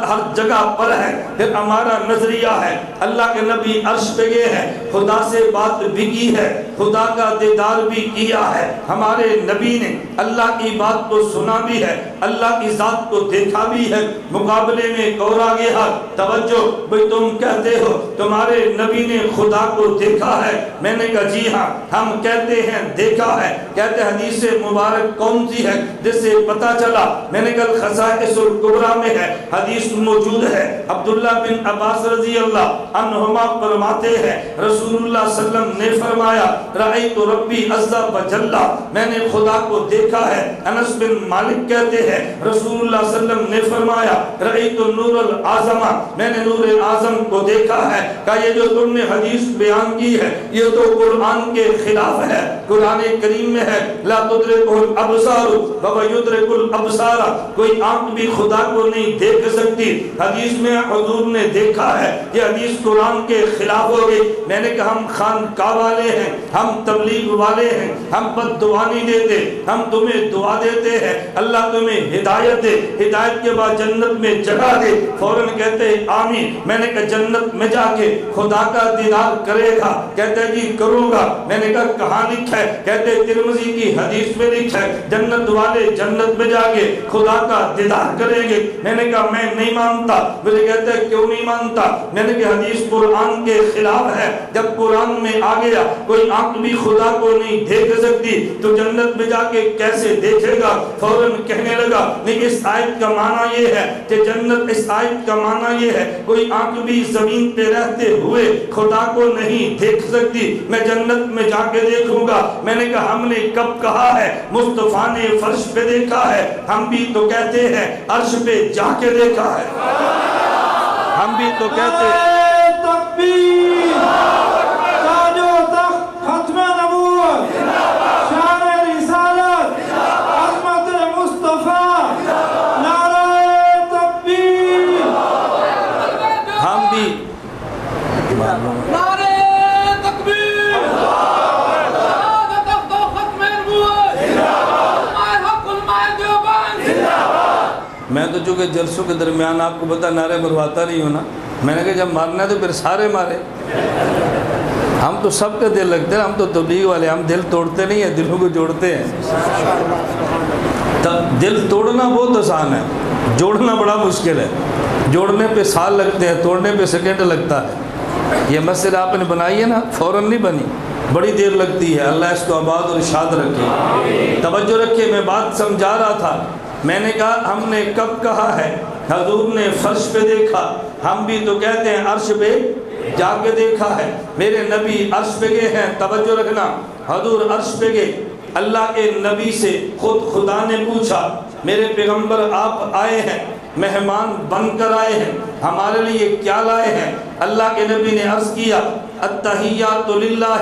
ہر جگہ پر ہے۔ پھر ہمارا نظریہ ہے اللہ کے نبی عرش پہ گئے ہیں، خدا سے بات بھی کی ہے، خدا کا دیدار بھی کیا ہے، ہمارے نبی نے اللہ کی بات کو سنا بھی ہے، اللہ کی ذات کو دیکھا بھی ہے۔ مقابلے میں اور آگے توجہ، بھئی تم کہتے ہو تمہارے نبی نے خدا کو دیکھا ہے، میں نے کہا جی ہاں ہم کہتے ہیں دیکھا ہے۔ کہتے حدیث مبارک کون سی ہے جس سے پتہ چلا؟ میں نے کہا خصائص الکبریٰ میں ہے، حدیث موجود ہے۔ عبداللہ بن عباس رضی اللہ عنہما فرماتے ہیں رسول اللہ صلی اللہ علیہ وسلم نے فرمایا رأیت ربی عز و جل، میں نے خدا کو دیکھا ہے۔ انس بن مالک کہتے ہیں رسول اللہ صلی اللہ علیہ وسلم نے فرمایا رأیت نور العظم، میں نے نور اعظم کو دیکھا ہے۔ کہا یہ جو تم نے حدیث بیان کی ہے یہ تو قرآن کے خلاف ہے، قرآن کریم میں ہے لا تدرک الابصار وهو يدرك الابصار، کوئی آنکھ بھی خدا کو نہیں دیکھ سکتی۔ حدیث میں حضور نے دیکھا ہے، یہ حدیث قرآن کے خلاف ہو گئی۔ میں نے کہا ہم خانقاہ والے ہیں، ہم تبلیغ والے ہیں، ہم بد دعا نہیں دیتے، ہم تمہیں دعا دیتے ہیں اللہ تمہیں ہدایت دے، ہدایت کے بعد جنت میں جگہ دے۔ فوراً کہتے ہیں آمین۔ میں نے کہا جنت میں جا کے خدا کا دیدار کرے گا؟ کہتے ہیں جی کروں گا۔ میں نے کہا کہاں لکھا ہے؟ کہتے ہیں ترمذی کی حدیث میں لکھا ہے جنت والے جنت میں جا کے خدا کا دیدار کریں گے۔ میں نے کہا میں نہیں مانتا۔ مجھے کہتے ہیں کیوں نہیں مانتا؟ میں نے کہا حدیث قرآن کے خلاف ہے، جب قرآن میں آ گیا کوئی آنکھ بھی خدا کو نہیں دیکھ سکتی تو جنت میں جا کے کیسے دیکھے گا؟ فوراً کہنے لگا نہیں اس آیت کا معنی یہ ہے کہ جنت، اس آیت کا معنی یہ ہے کوئی آنکھ بھی زمین پہ رہتے ہوئے خدا کو نہیں دیکھ سکتی، میں جنت میں جا کے دیکھوں گا۔ میں نے کہا ہم نے کب کہا ہے مصطفیٰ نے فرش پہ دیکھا ہے؟ ہم بھی تو کہتے ہیں عرش پہ جا کے دیکھا ہے، ہم بھی تو کہتے ہیں تکبیر، تاج و تخت ختم نبوت، شان رسالت، عظمت مصطفیٰ، نعرہ تکبیر، ہم بھی نعرہ تکبیر، شہادت افضل ختم نبوت، علماء حق علماء دیوبند۔ میں تو چونکہ جلسوں کے درمیان آپ کو پتہ نعرے مرواتا نہیں ہوں نا، میں نے کہا جب مارنا ہے تو پھر سارے مارے۔ ہم تو سب کا دل لگتے ہیں، ہم تو تبلیغ والے، ہم دل توڑتے نہیں ہیں، دلوں کو جوڑتے ہیں۔ دل توڑنا بہت آسان ہے، جوڑنا بڑا مشکل ہے۔ جوڑنے پہ سال لگتے ہیں، توڑنے پہ سیکنڈ لگتا ہے۔ یہ مسجد آپ نے بنائی ہے نا، فوراً نہیں بنی، بڑی دیر لگتی ہے۔ اللہ اس کو آباد اور ارشاد رکھے۔ توجہ رکھے، میں بات سمجھا رہا تھا۔ میں نے کہا ہم نے کب کہا ہے حضور نے فرش پہ دیکھا؟ ہم بھی تو کہتے ہیں عرش پہ جا کے دیکھا ہے۔ میرے نبی عرش پہ گئے ہیں، توجہ رکھنا، حضور عرش پہ گئے۔ اللہ کے نبی سے خود خدا نے پوچھا میرے پیغمبر آپ آئے ہیں، مہمان بن کر آئے ہیں، ہمارے لیے کیا لائے ہیں؟ اللہ کے نبی نے عرض کیا التحیات للہ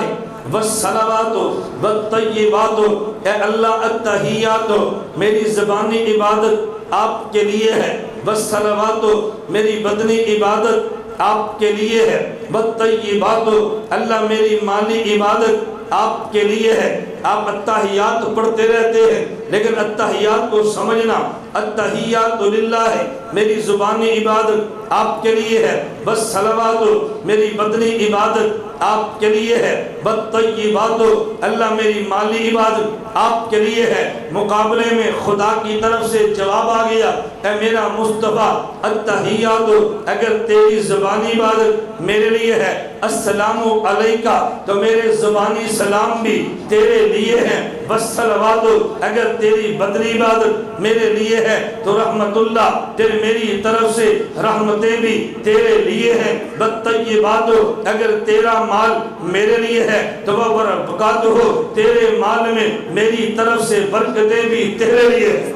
والصلوات والطیبات، اے اللہ التحیات میری زبانی عبادت آپ کے لیے ہے، والصلوات میری بدنی عبادت آپ کے لیے ہے، والطیبات اللہ میری مالی عبادت آپ کے لیے ہے۔ آپ التحیات پڑھتے رہتے ہیں لیکن التحیات کو سمجھنا، التحیات للہ ہے، میری زبانی عبادت آپ کے لیے ہے، بس صلوات میری بدنی عبادت آپ کے لیے ہے، بالطیبات اللہ میری مالی عبادت آپ کے لیے ہے۔ مقابلے میں خدا کی طرف سے جواب آ گیا، اے میرا مصطفیٰ التحیات اگر تیری زبانی عبادت میرے لیے ہے، السلام علیکہ تو میرے زبانی سلام بھی تیرے لیے ہیں، بس صلوات اگر تیری بدنی عبادت میرے لیے ہے تو رحمت اللہ پھر میری طرف سے رحمتیں بھی تیرے لیے ہیں، بالطیبات اگر تیرا مال میرے لیے ہے تو وہ برکات ہو تیرے مال میں میری طرف سے برکتیں بھی تیرے لیے ہیں۔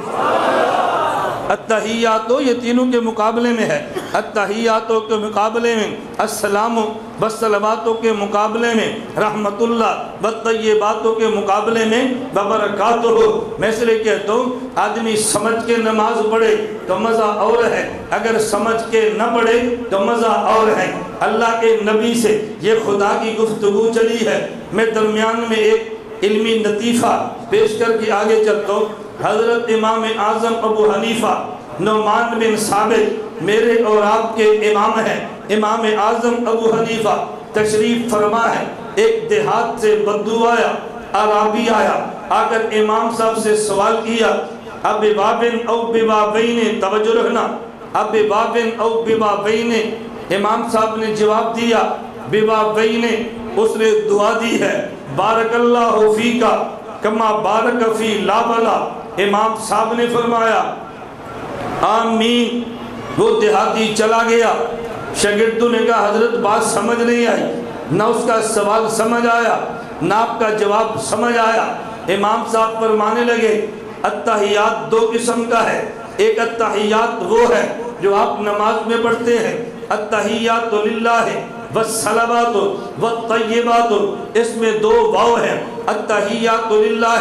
التحیات یہ تینوں کے مقابلے میں ہے، التحیاتوں کے مقابلے میں السلام، بالصلواتوں کے مقابلے میں رحمت اللہ، بالطیباتوں کے مقابلے میں ببرکاتہ۔ میں اس لیے کہتا ہوں آدمی سمجھ کے نماز پڑھے تو مزہ اور ہے، اگر سمجھ کے نہ پڑھے تو مزہ اور ہے۔ اللہ کے نبی سے یہ خدا کی گفتگو چلی ہے۔ میں درمیان میں ایک علمی لطیفہ پیش کر کے آگے چلتا ہوں۔ حضرت امام اعظم ابو حنیفہ نعمان بن ثابت میرے اور آپ کے امام ہیں۔ امام اعظم ابو حنیفہ تشریف فرما ہے، ایک دیہات سے بدو آیا، عرابی آیا، آ کر امام صاحب سے سوال کیا، اب بابن او ببابین، توجہ رکھنا، اب بابن او ببابین۔ امام صاحب نے جواب دیا ببابین، اس نے دعا دی ہے بارک اللہ فیکا کما بارک فی لا بلا۔ امام صاحب نے فرمایا آمین۔ وہ دیہاتی چلا گیا، شاگردوں نے کہا حضرت بات سمجھ نہیں آئی، نہ اس کا سوال سمجھ آیا نہ آپ کا جواب سمجھ آیا۔ امام صاحب فرمانے لگے التحیات دو قسم کا ہے، ایک التحیات وہ ہے جو آپ نماز میں پڑھتے ہیں، التحیات للہ والصلوات والطیبات، اس میں دو واو ہیں، التحیات للہ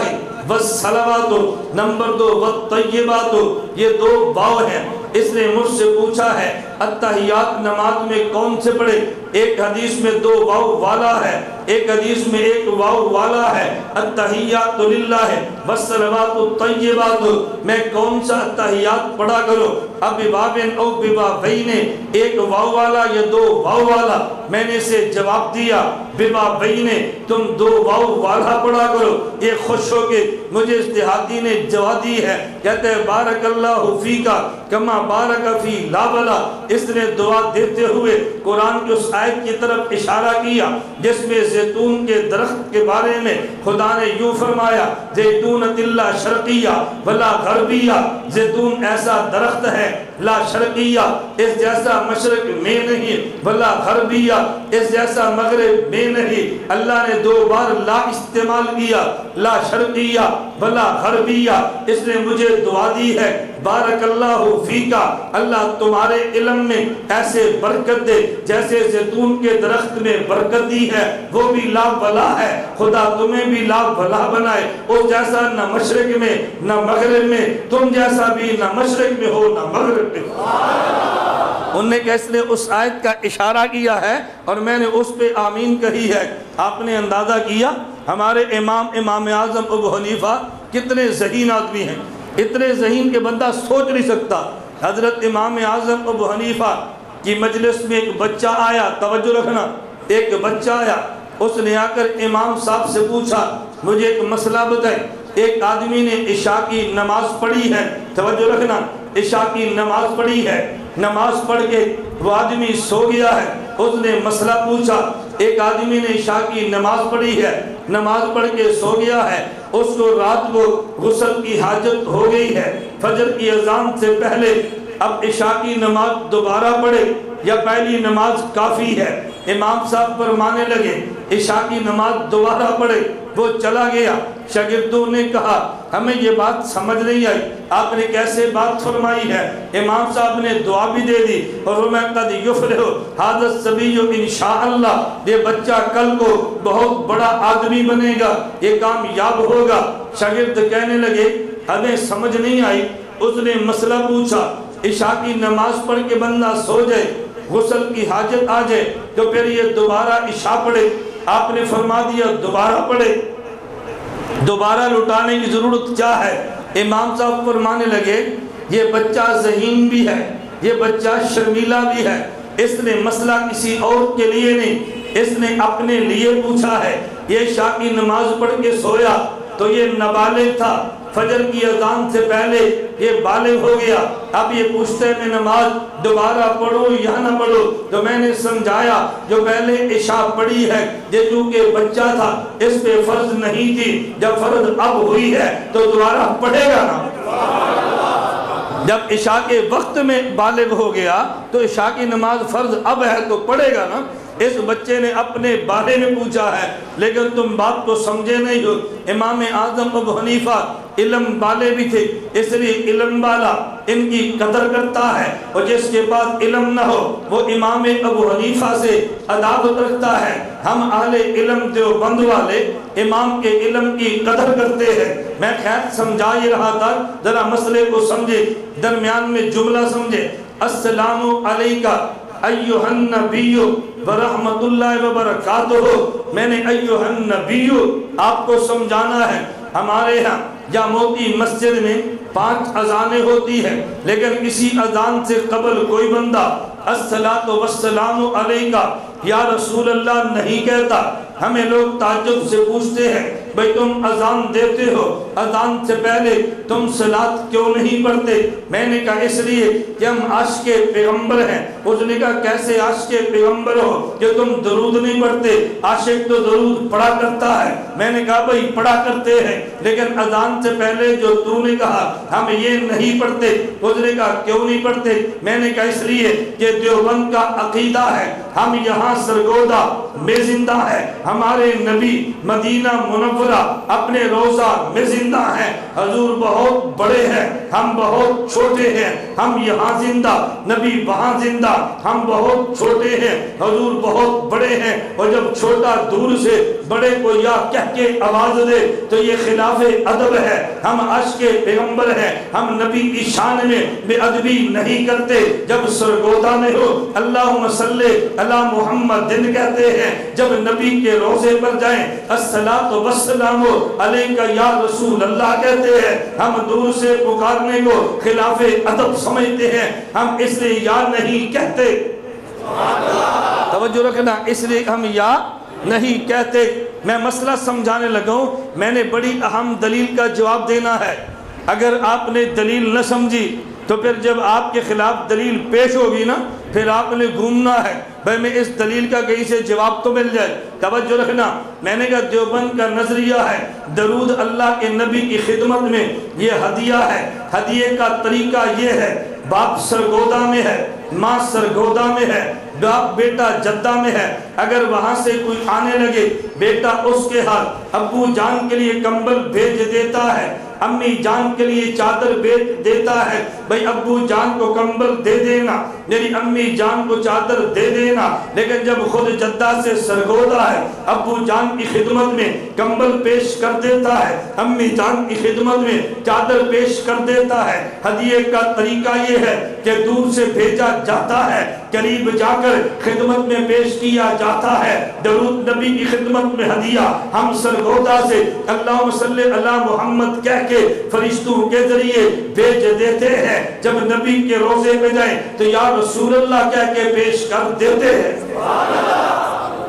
والصلوات نمبر 2 والطیبات، یہ دو واو ہیں۔ اس نے مجھ سے پوچھا ہے التحیات نماز میں کون سے پڑھے؟ ایک حدیث میں 2 واو والا ہے، ایک حدیث میں 1 واو والا ہے، التحیات للہ والصلوات الطیبات، میں کون سا التحیات پڑھا کرو؟ اب بابن او ببابین، 1 واو والا یا 2 واو والا؟ میں نے اسے جواب دیا ببابین، تم 2 واو والا پڑھا کرو۔ یہ خوش ہو کے مجھے اس دیہاتی نے جواب دی ہے، کہتے ہیں بارک اللہ فیکا کما بارک فی لا بلا۔ اس نے دعا دیتے ہوئے قرآن کی اس آیت کی طرف اشارہ کیا جس میں زیتون کے درخت کے بارے میں خدا نے یوں فرمایا زیتونۃ لا شرقیہ ولا غربیہ، زیتون ایسا درخت ہے لا شرقیہ، اس جیسا مشرق میں نہیں، ولا غربیہ، اس جیسا مغرب میں نہیں۔ اللہ نے 2 بار لا استعمال کیا، لا شرقیہ ولا غربیہ۔ اس نے مجھے دعا دی ہے بارک اللہ فیکا، اللہ تمہارے علم میں ایسے برکت دے جیسے زیتون کے درخت میں برکت دی ہے، وہ بھی لا بلا ہے، خدا تمہیں بھی لا بلا بنائے، اس جیسا نہ مشرق میں نہ مغرب میں، تم جیسا بھی نہ مشرق میں ہو نہ مغرب میں۔ انہوں نے کیسے نے اس آیت کا اشارہ کیا ہے اور میں نے اس پہ آمین کہی ہے۔ آپ نے اندازہ کیا ہمارے امام اعظم ابو حنیفہ کتنے ذہین آدمی ہیں، اتنے ذہین کہ بندہ سوچ نہیں سکتا۔ حضرت امام اعظم ابو حنیفہ کی مجلس میں ایک بچہ آیا، توجہ رکھنا، ایک بچہ آیا، اس نے آ کر امام صاحب سے پوچھا مجھے ایک مسئلہ بتائیں، ایک آدمی نے عشاء کی نماز پڑھی ہے، توجہ رکھنا، عشاء کی نماز پڑھی ہے، نماز پڑھ کے وہ آدمی سو گیا ہے، اس نے مسئلہ پوچھا، ایک آدمی نے عشاء کی نماز پڑھی ہے، نماز پڑھ کے سو گیا ہے، اس کو رات کو غسل کی حاجت ہو گئی ہے، فجر کی اذان سے پہلے اب عشاء کی نماز دوبارہ پڑھے یا پہلی نماز کافی ہے؟ امام صاحب فرمانے لگے عشاء کی نماز دوبارہ پڑھے۔ وہ چلا گیا، شاگردوں نے کہا ہمیں یہ بات سمجھ نہیں آئی، آپ نے کیسے بات فرمائی ہے؟ امام صاحب نے دعا بھی دے دی اور وہ میں قد یفلح ھذا الصبی انشاءاللہ، یہ بچہ کل کو بہت بڑا آدمی بنے گا، یہ کامیاب ہوگا۔ شاگرد کہنے لگے ہمیں سمجھ نہیں آئی، اس نے مسئلہ پوچھا عشاء کی نماز پڑھ کے بندہ سو جائے، غسل کی حاجت آ جائے تو پھر یہ دوبارہ عشاء پڑھے؟ آپ نے فرما دیا دوبارہ پڑھے، دوبارہ لٹانے کی ضرورت کیا ہے؟ امام صاحب فرمانے لگے یہ بچہ ذہین بھی ہے، یہ بچہ شرمیلا بھی ہے، اس نے مسئلہ کسی اور کے لیے نہیں، اس نے اپنے لیے پوچھا ہے۔ یہ عشاء کی نماز پڑھ کے سویا تو یہ نابالغ تھا، فجر کی اذان سے پہلے یہ بالغ ہو گیا، اب یہ پوچھتے میں نماز دوبارہ پڑھوں یا نہ پڑھوں؟ تو میں نے سمجھایا جو پہلے عشاء پڑھی ہے یہ چونکہ بچہ تھا اس پہ فرض نہیں تھی، جب فرض اب ہوئی ہے تو دوبارہ پڑھے گا نا۔ جب عشاء کے وقت میں بالغ ہو گیا تو عشاء کی نماز فرض اب ہے تو پڑھے گا نا۔ اس بچے نے اپنے بارے میں پوچھا ہے، لیکن تم بات کو سمجھے نہیں ہو۔ امام اعظم ابو حنیفہ علم والے بھی تھے، اس لیے علم والا ان کی قدر کرتا ہے، اور جس کے پاس علم نہ ہو وہ امام ابو حنیفہ سے عداوت رکھتا ہے۔ ہم اہل علم دیوبند والے امام کے علم کی قدر کرتے ہیں۔ میں خیر سمجھا ہی رہا تھا، ذرا مسئلے کو سمجھے، درمیان میں جملہ سمجھے۔ السلام علیکہ ایھا النبی ورحمۃ اللہ وبرکاتہ۔ میں نے ایھا النبی آپ کو سمجھانا ہے۔ ہمارے ہاں یا موتی مسجد میں 5 اذانیں ہوتی ہیں، لیکن کسی اذان سے قبل کوئی بندہ الصلاۃ والسلام علیکہ یا رسول اللہ نہیں کہتا۔ ہمیں لوگ تعجب سے پوچھتے ہیں بھئی تم اذان دیتے ہو، اذان سے پہلے تم صلاۃ کیوں نہیں پڑھتے؟ میں نے کہا اس لیے کہ ہم عاشق پیغمبر ہیں۔ اس نے کہا کیسے عاشق پیغمبر ہو کہ تم درود نہیں پڑھتے؟ عاشق تو درود پڑھا کرتا ہے۔ میں نے کہا بھئی پڑھا کرتے ہیں، لیکن اذان سے پہلے جو تو نے کہا ہم یہ نہیں پڑھتے۔ اس نے کہا کیوں نہیں پڑھتے؟ میں نے کہا اس لیے کہ دیوبند کا عقیدہ ہے ہم یہاں سرگودا میں زندہ ہے، ہمارے نبی مدینہ منورہ اپنے روضہ میں زندہ ہیں، حضور بہت بڑے ہیں ہم بہت چھوٹے ہیں، ہم یہاں زندہ نبی وہاں زندہ، ہم بہت چھوٹے ہیں حضور بہت بڑے ہیں۔ اور جب چھوٹا دور سے بڑے کو یا کہہ کے آواز دے تو یہ خلاف ادب ہے۔ ہم عاشق پیغمبر ہیں، ہم نبی کی شان میں بے ادبی نہیں کرتے۔ جب سرگودا میں ہو اللہم صلی علی محمد دن کہتے ہیں، جب نبی کے روضے پر جائیں الصلاۃ والسلام علیکہ یا رسول اللہ کہتے ہیں، ہم دور سے پکارنے کو خلاف ادب سمجھتے ہیں، ہم اس لیے یا نہیں کہتے۔ توجہ رکھنا، اس لیے ہم یا نہیں کہتے۔ میں مسئلہ سمجھانے لگا ہوں، میں نے بڑی اہم دلیل کا جواب دینا ہے۔ اگر آپ نے دلیل نہ سمجھی تو پھر جب آپ کے خلاف دلیل پیش ہوگی نا پھر آپ نے گھومنا ہے بھئی میں اس دلیل کا کہیں سے جواب تو مل جائے۔ توجہ رکھنا، میں نے کہا دیوبند کا نظریہ ہے درود اللہ کے نبی کی خدمت میں یہ ہدیہ ہے۔ ہدیے کا طریقہ یہ ہے، باپ سرگودا میں ہے، ماں سرگودا میں ہے، باپ بیٹا جدہ میں ہے، اگر وہاں سے کوئی آنے لگے بیٹا اس کے ہاتھ ابو جان کے لیے کمبل بھیج دیتا ہے، امی جان کے لیے چادر بھیج دیتا ہے، بھئی ابو جان کو کمبل دے دینا، میری امی جان کو چادر دے دینا۔ لیکن جب خود جدہ سے سرگودا ہے ابو جان کی خدمت میں کمبل پیش کر دیتا ہے، امی جان کی خدمت میں چادر پیش کر دیتا ہے۔ ہدیے کا طریقہ یہ ہے کہ دور سے بھیجا جاتا ہے، قریب جا کر خدمت میں پیش کیا جاتا ہے۔ درود نبی کی خدمت میں ہدیہ ہم سرگودا سے اللہم صلی علی محمد کہہ کے فرشتوں کے ذریعے بھیج دیتے ہیں، جب نبی کے روضے پہ جائیں تو یا رسول اللہ کہہ کے پیش کر دیتے ہیں۔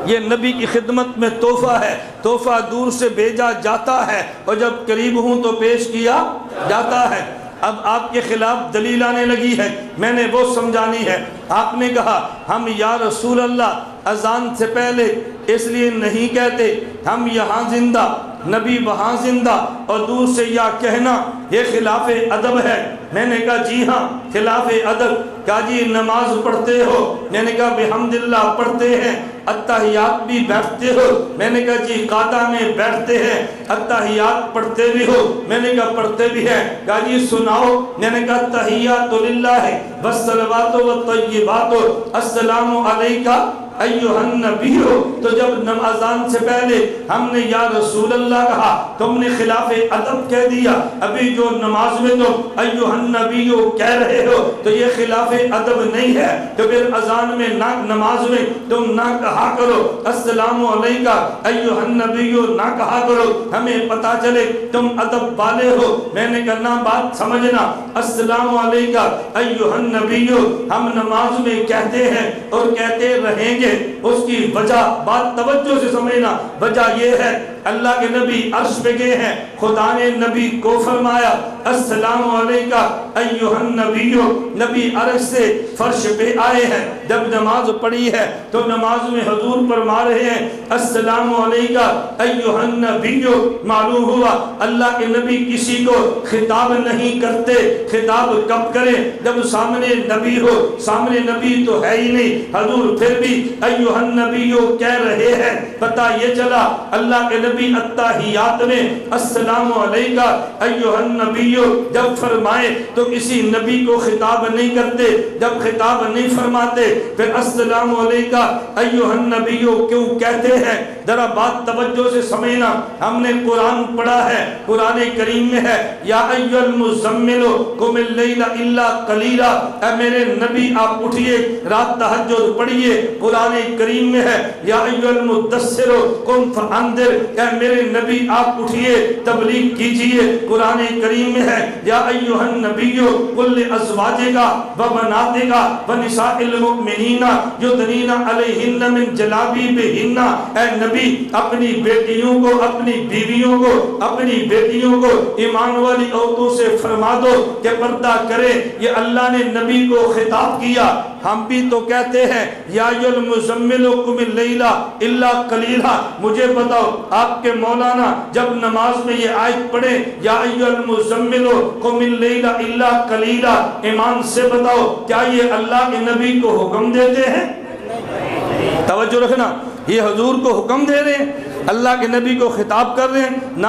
یہ نبی کی خدمت میں تحفہ ہے، تحفہ دور سے بھیجا جاتا ہے اور جب قریب ہوں تو پیش کیا جاتا ہے۔ اب آپ کے خلاف دلیل آنے لگی ہے، میں نے وہ سمجھانی ہے۔ آپ نے کہا ہم یا رسول اللہ اذان سے پہلے اس لیے نہیں کہتے، ہم یہاں زندہ نبی وہاں زندہ، اور دور سے یا کہنا یہ خلاف ادب ہے۔ میں نے کہا جی ہاں خلاف ادب۔ کہا جی نماز پڑھتے ہو؟ میں نے کہا بحمداللہ پڑھتے ہیں۔ اتحیات بھی بیٹھتے ہو؟ میں نے کہا جی قاعدہ میں بیٹھتے ہیں۔ اتحیات پڑھتے بھی ہو؟ میں نے کہا پڑھتے بھی ہیں۔ کہا جی سناؤ؟ میں نے کہا تحیات للہ والصلوات والطیبات السلام علیکہ ایھا النبی ہو، تو جب اذان سے پہلے ہم نے یا رسول اللہ کہا تم نے خلاف ادب کہہ دیا، ابھی جو نماز میں تم ایھا النبی کہہ رہے ہو تو یہ خلاف ادب نہیں ہے، تو پھر اذان میں نہ نماز میں تم نہ کہا کرو السلام علیکہ ایھا النبی نہ کہا کرو، ہمیں پتا چلے تم ادب والے ہو۔ میں نے کہنا بات سمجھنا، السلام علیکہ ایھا النبی ہم نماز میں کہتے ہیں اور کہتے رہیں گے، اس کی وجہ بات توجہ سے سمجھنا، وجہ یہ ہے اللہ کے نبی عرش پہ گئے ہیں، خدا نے نبی کو فرمایا السلام علیکہ ایھا النبی، نبی عرش سے فرش پہ آئے ہیں، جب نماز پڑھی ہے تو نماز میں حضور فرما رہے ہیں السلام علیکہ ایھا النبی۔ معلوم ہوا اللہ کے نبی کسی کو خطاب نہیں کرتے، خطاب کب کریں جب سامنے نبی ہو، سامنے نبی تو ہے ہی نہیں، حضور پھر بھی ایھا النبی کہہ رہے ہیں، پتہ یہ چلا اللہ کے نبی اتحیات میں السلام علیکہ ایھا النبی جب فرمائے تو کسی نبی کو خطاب نہیں کرتے، جب خطاب نہیں فرماتے پھر السلام علیکہ ایھا النبی کیوں کہتے ہیں؟ ذرا بات توجہ سے سمجھنا، ہم نے قرآن پڑھا ہے، قرآن کریم میں ہے یا ایھا المزمل قم اللیل الا قلیلا، اے میرے نبی آپ اٹھئے رات تہجد پڑھیے، قرآن کریم میں ہے یا ایھا المدثر قم فانذر، اے میرے نبی آپ اٹھئے تبلیغ کیجئے، قرآن کریم میں ہے یا ایھا النبی قل لازواجک وبناتک ونساء المؤمنین یدنین علیہن من جلابیبہن، اے نبی اپنی بیٹیوں کو، اپنی بیویوں کو، اپنی بیٹیوں کو ایمان والی عورتوں سے فرما دو کہ پردہ کرے، یہ اللہ نے نبی کو خطاب کیا۔ ہم بھی تو کہتے ہیں یا ایھا المزمل قم اللیل الا قلیلا، مجھے بتاؤ آپ کے مولانا جب نماز میں یہ آیت پڑھے یا ایھا المزمل قم اللیل الا قلیلا، ایمان سے بتاؤ کیا یہ اللہ کے نبی کو حکم دیتے ہیں؟ توجہ رکھنا، یہ حضور کو حکم دے رہے ہیں، اللہ کے نبی کو خطاب کر رہے ہیں؟ نہ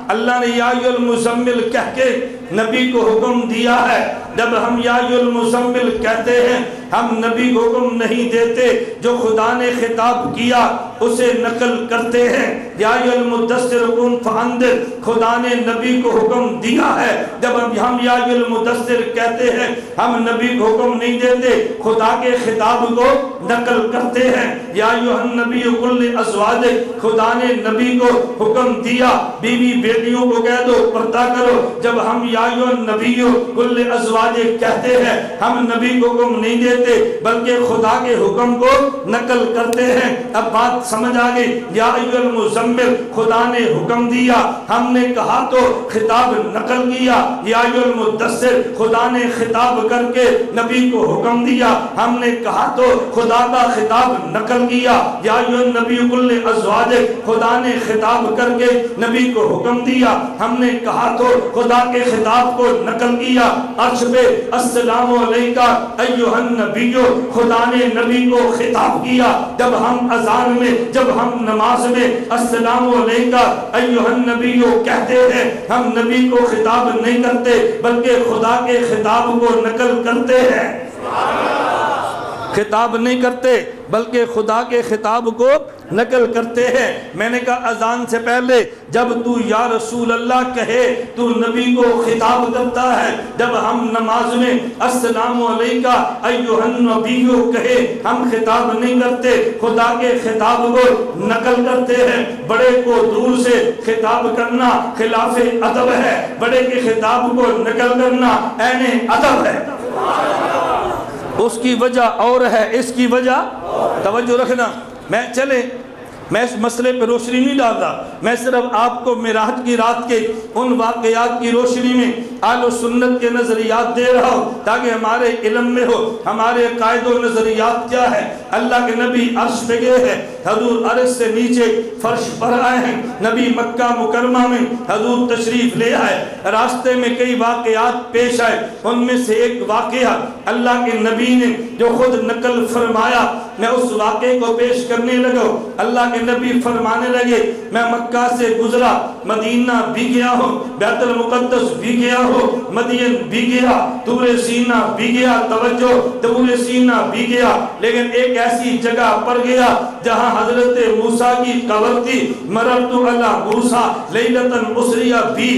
اللہ نے یا ایھا المزمل کہہ کے نبی کو حکم دیا ہے۔ جب ہم یا ایھا المزمل کہتے ہیں ہم نبی کو حکم نہیں دیتے، جو خدا نے خطاب کیا اسے نقل کرتے ہیں۔ یا ایھا المدثر قم فانذر، خدا نے نبی کو حکم دیا ہے، جب ہم یا ایھا المدثر کہتے ہیں ہم نبی کو حکم نہیں دیتے، خدا کے خطاب کو نقل کرتے ہیں۔ یا ایھا النبی قل لازواجک، خدا نے نبی کو حکم دیا بیوی بیٹیوں کو کہہ دو پردہ کرو، جب ہم یا ایھا النبی قل لازواجک کہتے ہیں ہم نبی کو حکم نہیں دیتے بلکہ خدا کے حکم کو نقل کرتے ہیں۔ اب بات سمجھ آگئی، یا ایھا المزمل خدا نے حکم دیا، ہم نے کہا تو خطاب نقل کیا۔ یا ایھا المدثر خدا نے خطاب کر کے نبی کو حکم دیا، ہم نے کہا تو خدا کا خطاب نقل کیا۔ یا ایھا النبی قل لازواجک خدا نے خطاب کر کے نبی کو حکم دیا، ہم نے کہا تو خدا کے خطاب کو نقل کیا۔ عرش پہ السلام علیکہ ایھا النبی، خدا نے نبی کو خطاب کیا۔ جب ہم اذان میں، جب ہم نماز میں السلام علیکہ ایھا النبی کہتے ہیں ہم نبی کو خطاب نہیں کرتے بلکہ خدا کے خطاب کو نقل کرتے ہیں۔ خطاب نہیں کرتے بلکہ خدا کے خطاب کو نقل کرتے ہیں۔ میں نے کہا اذان سے پہلے جب تو یا رسول اللہ کہے تو نبی کو خطاب کرتا ہے، جب ہم نماز میں السلام علیکہ ایھا النبی کہے ہم خطاب نہیں کرتے، خدا کے خطاب کو نقل کرتے ہیں۔ بڑے کو دور سے خطاب کرنا خلاف ادب ہے، بڑے کے خطاب کو نقل کرنا عین ادب ہے۔ اس کی وجہ اور ہے، اس کی وجہ توجہ رکھنا۔ میں اس مسئلے پہ روشنی نہیں ڈالتا، میں صرف آپ کو معراج کی رات کے ان واقعات کی روشنی میں اہل و سنت کے نظریات دے رہا ہوں تاکہ ہمارے علم میں ہو ہمارے عقائد و نظریات کیا ہے۔ اللہ کے نبی عرش پہ گئے ہیں، حضور عرش سے نیچے فرش پر آئے ہیں، نبی مکہ مکرمہ میں حضور تشریف لے آئے، راستے میں کئی واقعات پیش آئے، ان میں سے ایک واقعہ اللہ کے نبی نے جو خود نقل فرمایا، میں اس واقعے کو پیش کرنے لگا۔ اللہ کے نبی فرمانے لگے میں مکہ سے گزرا، مدینہ بھی گیا ہوں، بیت المقدس بھی گیا ہوں، مدین بھی گیا، طور سینہ بھی گیا، توجہ طور سینہ بھی گیا، لیکن ایک ایسی جگہ پر گیا جہاں حضرت موسیٰ کی قبر تھی، مررت علی موسیٰ لیلۃ اسری بھی،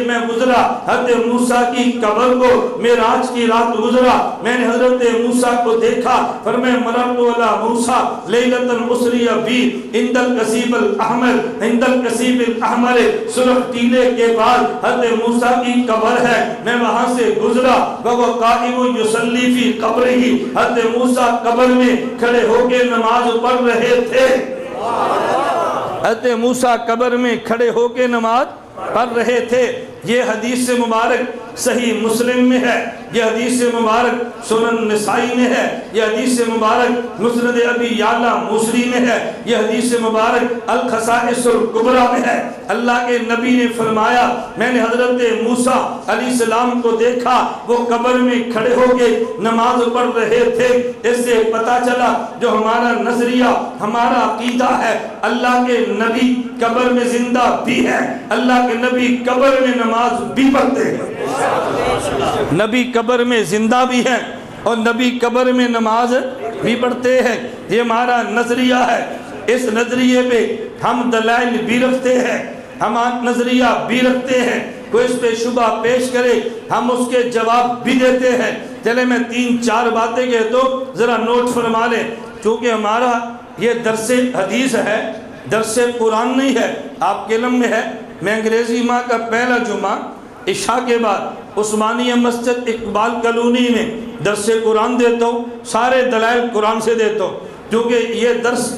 میں گزرا حضرت موسیٰ کی قبر کو، معراج کی رات گزرا، میں نے حضرت موسیٰ کو دیکھا، فرمایا مررت علی موسیٰ لیلۃ اسری بھی عند القصیب الاحمر، عند القصیب الاحمر، سرخ ٹیلے کے بعد حضرت موسیٰ کی قبر ہے، میں وہاں سے گزرا، وہ قائم یصلی فی قبرہ، حضرت موسیٰ قبر میں کھڑے ہو کے نماز پڑھ رہے تھے، حضرت موسیٰ قبر میں کھڑے ہو کے نماز پڑھ رہے تھے۔ یہ حدیث مبارک صحیح مسلم میں ہے، یہ حدیث مبارک سنن نسائی میں ہے، یہ حدیث مبارک مسند ابی یعلا موصلی میں ہے، یہ حدیث مبارک الخصائص الکبریٰ میں ہے۔ اللہ کے نبی نے فرمایا میں نے حضرت موسیٰ علیہ السلام کو دیکھا، وہ قبر میں کھڑے ہو کے نماز پڑھ رہے تھے۔ اس سے پتہ چلا جو ہمارا نظریہ، ہمارا عقیدہ ہے، اللہ کے نبی قبر میں زندہ بھی ہے، اللہ کے نبی قبر میں نماز بھی پڑھتے ہیں، نبی قبر میں زندہ بھی ہیں اور نبی قبر میں نماز بھی پڑھتے ہیں۔ یہ ہمارا نظریہ ہے، اس نظریے پہ ہم دلائل بھی رکھتے ہیں، ہم نظریہ بھی رکھتے ہیں، کوئی اس پہ شبہ پیش کرے ہم اس کے جواب بھی دیتے ہیں۔ چلے میں 3-4 باتیں کہتا ہوں، ذرا نوٹ فرما لیں، چونکہ ہمارا یہ درس حدیث ہے، درس قرآن نہیں ہے، آپ کے علم میں ہے میں انگریزی ماہ کا پہلا جمعہ عشاء کے بعد عثمانیہ مسجد اقبال کالونی میں درس قرآن دیتا ہوں، سارے دلائل قرآن سے دیتا ہوں، کیونکہ یہ درس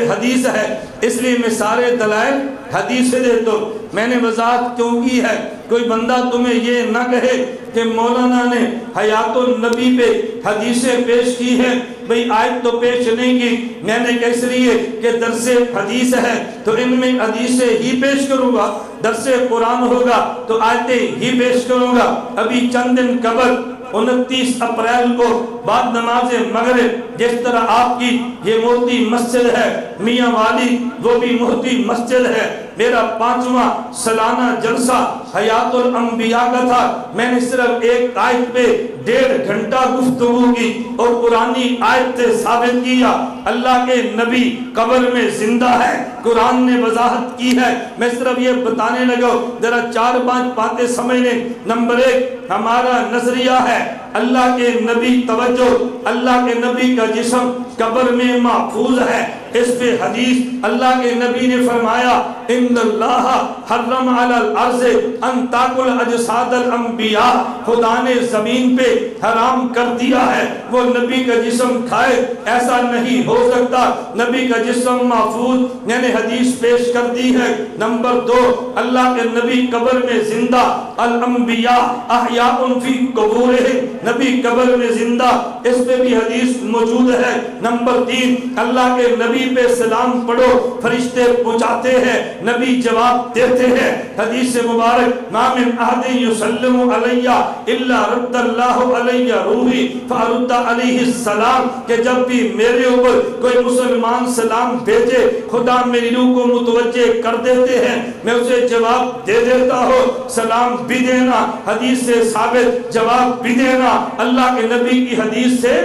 حدیث ہے، اس لیے میں سارے دلائل حدیث سے دیتا ہوں۔ میں نے وضاحت کیوں کی ہے، کوئی بندہ تمہیں یہ نہ کہے کہ مولانا نے حیات النبی پہ حدیثیں پیش کی ہیں، بھئی آیت تو پیش نہیں کی، میں نے کہا اس لیے کہ درس حدیث ہے تو ان میں حدیثیں ہی پیش کروں گا، درس قرآن ہوگا تو آیتیں ہی پیش کروں گا۔ ابھی چند دن قبل 29 اپریل کو بعد نماز مغرب جس طرح آپ کی یہ موتی مسجد ہے میاں والی، وہ بھی موتی مسجد ہے، میرا 5واں سالانہ جلسہ حیات الانبیاء کا تھا، میں نے صرف ایک آیت پہ 1.5 گھنٹہ گفتگو کی اور قرآنی آیت سے ثابت کیا اللہ کے نبی قبر میں زندہ ہے، قرآن نے وضاحت کی ہے۔ میں صرف یہ بتانے لگا، ذرا 4-5 باتیں سمجھ لیں۔ نمبر 1 ہمارا نظریہ ہے اللہ کے نبی، توجہ، اللہ کے نبی کا جسم قبر میں محفوظ ہے، اس پہ حدیث اللہ کے نبی نے فرمایا ان اللہ حرم علی الارض ان تاکل اجساد الانبیاء، خدا نے زمین پہ حرام کر دیا ہے وہ نبی کا جسم کھائے، ایسا نہیں ہو سکتا، نبی کا جسم محفوظ، میں نے حدیث پیش کر دی ہے۔ نمبر 2 اللہ کے نبی قبر میں زندہ، الانبیاء احیاء فی قبورہم، نبی قبر میں زندہ، اس پہ بھی حدیث موجود ہے۔ نمبر 3 اللہ کے نبی پہ سلام پڑھو، فرشتے پہنچاتے ہیں، نبی جواب دیتے ہیں۔ حدیث مبارک ما من احد یسلم علی الا رد اللہ علی روحی فارد علیہ السلام، کہ جب بھی میرے اوپر کوئی مسلمان سلام بھیجے خدا میری روح کو متوجہ کر دیتے ہیں، میں اسے جواب دے دیتا ہوں، سلام بھی دینا حدیث سے ثابت، جواب بھی دینا اللہ کے نبی کی حدیث سے۔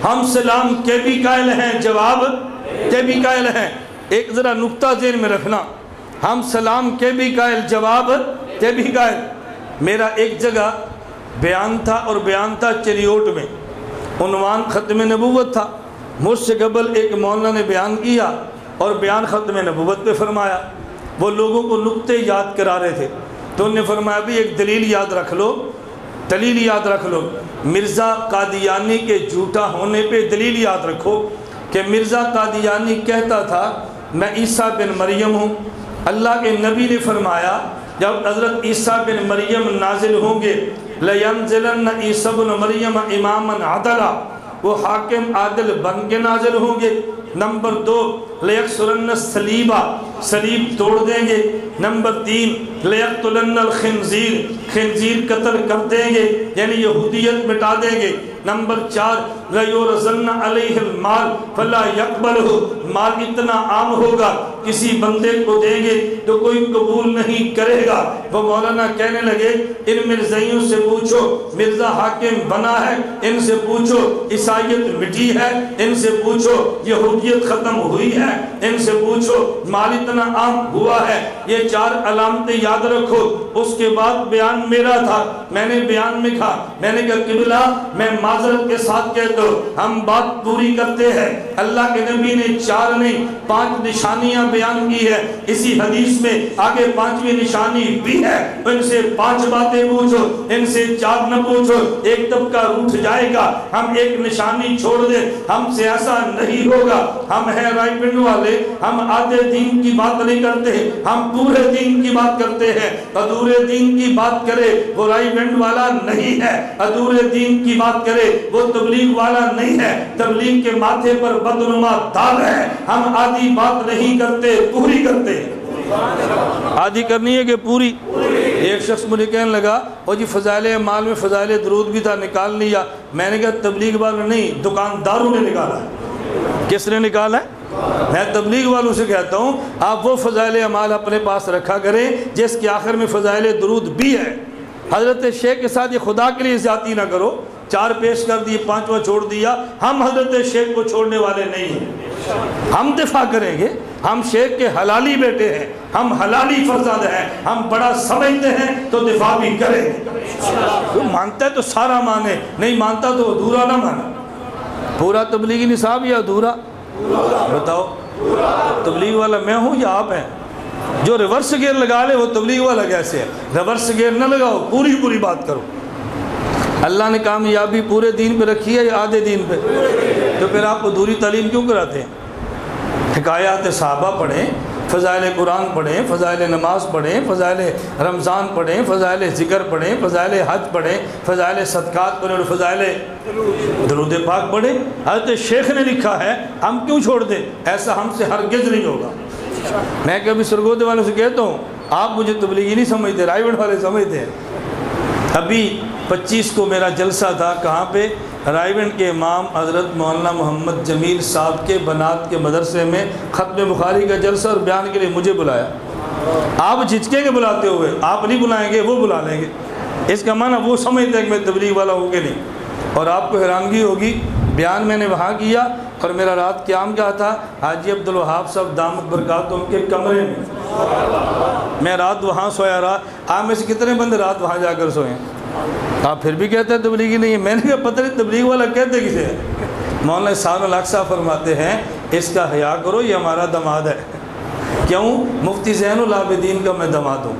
ہم سلام کے بھی قائل ہیں، جواب کے بھی قائل ہیں۔ ایک ذرا نقطہ ذہن میں رکھنا، ہم سلام کے بھی قائل، جواب کے بھی قائل۔ میرا ایک جگہ بیان تھا اور بیان تھا چریوٹ میں، عنوان ختم نبوت تھا، مجھ سے قبل ایک مولانا نے بیان کیا اور بیان ختم نبوت پہ فرمایا، وہ لوگوں کو نقطے یاد کرا رہے تھے تو انہوں نے فرمایا بھی ایک دلیل یاد رکھ لو، دلیل یاد رکھ لو، مرزا قادیانی کے جھوٹا ہونے پہ دلیل یاد رکھو کہ مرزا قادیانی کہتا تھا میں عیسیٰ بن مریم ہوں، اللہ کے نبی نے فرمایا جب حضرت عیسیٰ بن مریم نازل ہوں گے لَيَنزِلَنَّ عِيسَىٰ بْنُ مَرْيَمَ إِمَامًا عَدْلًا، وہ حاکم عادل بن کے نازل ہوں گے، نمبر 2 لیکسرن الصلیبہ، صلیب توڑ دیں گے۔ نمبر 3 لیقتلن الخنزیر، خنزیر قتل کر دیں گے، یعنی یہودیت مٹا دیں گے۔ نمبر 4 لیورزن علیہ المال فلا یقبلہ، مال اتنا عام ہوگا کسی بندے کو دیں گے تو کوئی قبول نہیں کرے گا۔ وہ مولانا کہنے لگے ان مرزائیوں سے پوچھو مرزا حاکم بنا ہے، ان سے پوچھو عیسائیت مٹی ہے، ان سے پوچھو یہودیت ختم ہوئی ہے، ان سے پوچھو مال اتنا عام ہوا ہے۔ یہ 4 علامتیں یاد رکھو۔ اس کے بعد بیان میرا تھا، میں نے بیان میں کہا، میں نے کہا قبلہ میں معذرت کے ساتھ کہتا ہوں ہم بات پوری کرتے ہیں۔ اللہ کے نبی نے 4 نہیں 5 نشانیاں بیان کی ہے، اسی حدیث میں آگے 5ویں نشانی بھی ہے۔ ان سے 5 باتیں پوچھو، ان سے 4 نہ پوچھو، ایک طبقہ روٹھ جائے گا۔ ہم ایک نشانی چھوڑ دیں، ہم سے ایسا نہیں ہوگا۔ ہم ہیں رائٹ بینڈ والے، ہم آدھے دین کی بات نہیں کرتے، ہم پورے دین کی بات کرتے ہیں۔ ادھورے دین کی بات کرے وہ رائٹ بینڈ والا نہیں ہے، ادھورے دین کی بات کرے وہ تبلیغ والا نہیں ہے۔ تبلیغ کے ماتھے پر بدنما داغ ہے، ہم آدھی بات نہیں کرتے، پوری کرتے ہیں۔ آدھی کرنی ہے کہ پوری؟ ایک شخص مجھے کہنے لگا اور جی فضائل اعمال میں فضائل درود بھی تھا، نکال لیا۔ میں نے کہا تبلیغ والا نہیں، دکانداروں نے نکالا ہے۔ کس نے نکالا ہے؟ میں تبلیغ والوں سے کہتا ہوں آپ وہ فضائل اعمال اپنے پاس رکھا کریں جس کے آخر میں فضائل درود بھی ہے۔ حضرت شیخ کے ساتھ یہ خدا کے لیے زیادتی نہ کرو، 4 پیش کر دی، 5واں چھوڑ دیا۔ ہم حضرت شیخ کو چھوڑنے والے نہیں ہیں، ہم دفاع کریں گے۔ ہم شیخ کے حلالی بیٹے ہیں، ہم حلالی فرزند ہیں، ہم بڑا سمجھتے ہیں تو دفاع بھی کریں گے۔ تو مانتا ہے تو سارا مانے، نہیں مانتا تو ادھورا نہ مانے۔ پورا تبلیغی نصاب یا ادھورا؟ بتاؤ تبلیغ والا میں ہوں یا آپ ہیں؟ جو ریورس گیئر لگا لے وہ تبلیغ والا کیسے ہے؟ ریورس گیئر نہ لگاؤ، پوری بات کرو۔ اللہ نے کامیابی پورے دین پہ رکھی ہے یا آدھے دین پہ؟ تو پھر آپ ادھوری تعلیم کیوں کراتے ہیں؟ حکایات صحابہ پڑھیں، فضائل قرآن پڑھیں، فضائل نماز پڑھیں، فضائل رمضان پڑھیں، فضائل ذکر پڑھیں، فضائل حج پڑھیں، فضائل صدقات پڑھیں اور فضائل درود پاک پڑھیں۔ حضرت شیخ نے لکھا ہے، ہم کیوں چھوڑ دیں؟ ایسا ہم سے ہرگز نہیں ہوگا۔ میں کبھی سرگودے والوں سے کہتا ہوں آپ مجھے تبلیغی نہیں سمجھتے، رائے بینڈ والے سمجھتے ہیں۔ ابھی 25 کو میرا جلسہ تھا، کہاں پہ؟ رائے بینڈ کے امام حضرت مولانا محمد جمیل صاحب کے بنات کے مدرسے میں ختم بخاری کا جلسہ، اور بیان کے لیے مجھے بلایا۔ آپ جھجکیں گے بلاتے ہوئے، آپ نہیں بلائیں گے وہ بلا لیں گے۔ اس کا معنی وہ سمجھتے ہیں کہ میں تبلیغ والا ہوں کہ نہیں۔ اور آپ کو حیرانگی ہوگی، بیان میں نے وہاں کیا اور میرا رات قیام کیا تھا حاجی عبدالوہاب صاحب دامت برکاتہم کے کمرے میں، میں رات وہاں سویا رہا۔ آپ میں سے کتنے بندے رات وہاں جا کر سوئے ہیں؟ آپ پھر بھی کہتے ہیں تبلیغی نہیں ہے۔ میں نے کہا پتہ نہیں تبلیغ والا کہتے کسے ہے؟ مولانا احسان الحق صاحب فرماتے ہیں اس کا حیا کرو، یہ ہمارا داماد ہے۔ کیوں؟ مفتی زین العابدین کا میں داماد ہوں،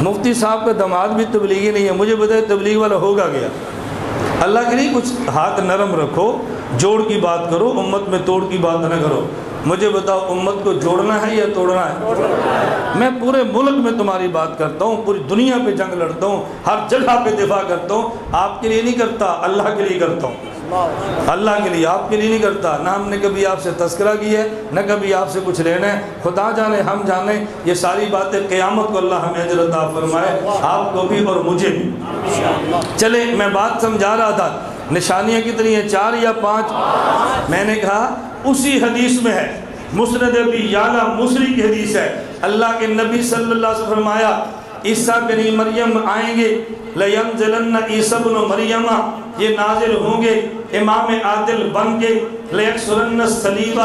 مفتی صاحب کا داماد بھی تبلیغی نہیں ہے۔ مجھے بتائے تبلیغ والا ہوگا کیا؟ اللہ کے لیے کچھ ہاتھ نرم رکھو، جوڑ کی بات کرو، امت میں توڑ کی بات نہ کرو۔ مجھے بتاؤ امت کو جوڑنا ہے یا توڑنا ہے؟ میں پورے ملک میں تمہاری بات کرتا ہوں، پوری دنیا پہ جنگ لڑتا ہوں، ہر جگہ پہ دفاع کرتا ہوں۔ آپ کے لیے نہیں کرتا، اللہ کے لیے کرتا ہوں، اللہ کے لیے، آپ کے لیے نہیں کرتا۔ نہ ہم نے کبھی آپ سے تذکرہ کی ہے، نہ کبھی آپ سے کچھ لینا ہے۔ خدا جانے ہم جانے یہ ساری باتیں قیامت کو اللہ ہمیں اجر عطا فرمائے، آپ کو بھی اور مجھے بھی۔ چلے میں بات سمجھا رہا تھا، نشانیاں کتنی ہیں؟ 4 یا 5؟ میں نے کہا اسی حدیث میں ہے، مسند ابی یعلا مسری کی حدیث ہے، اللہ کے نبی صلی اللہ علیہ وسلم فرمایا عیسیٰ بن مریم آئیں گے، لَيَنزِلَنَّ عیسیٰ بن مریم، یہ نازل ہوں گے امام عادل بن کے، لَيَكْسُرَنَّ الصَّلِيبَ،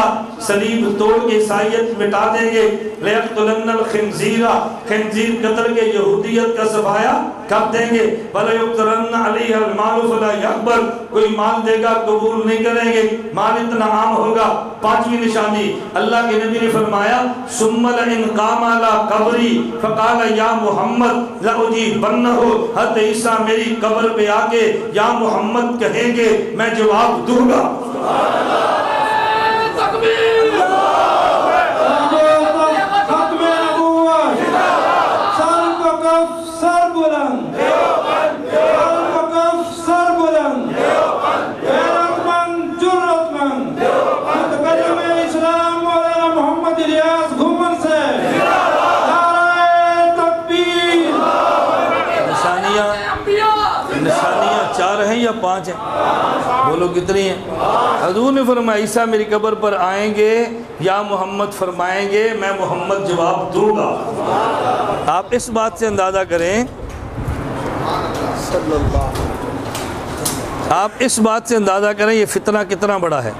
صلیب توڑ کے عیسائیت مٹا دیں گے، لَيَقْتُلَنَّ الْخِنزِيرَ، خنزیر قتل کے یہودیت کا صفایا کر دیں گے، وَلَيُقْتَرَنَّ عَلَيْهَا الْمَالُ فَلَا يَقْبَلْ، کوئی مال دے گا قبول نہیں کریں گے، مال اتنا عام ہوگا۔ 5ویں نشانی اللہ کے نبی نے فرمایا ثُمَّ لَئِنْ قَامَ عَلَىٰ قَبْرِي فَقَالَ يَا مُحَمَّدْ لَأُجِيبَنَّهُ، حضرت عیسیٰ میری قبر پہ آ کے یا محمد کہیں گے میں جواب دوں گا۔ تکبیر، ختم نبوت، سر کو کف سر بلند، سر کو کف سر بلند، غیرت مند جرت مند، متکلم 5 ہیں؟ بولو کتنی ہیں؟ حضور نے فرمایا عیسیٰ میری قبر پر آئیں گے، یا محمد فرمائیں گے، میں محمد جواب دوں گا۔ آپ اس بات سے اندازہ کریں، آپ اس بات سے اندازہ کریں یہ فتنہ کتنا بڑا ہے۔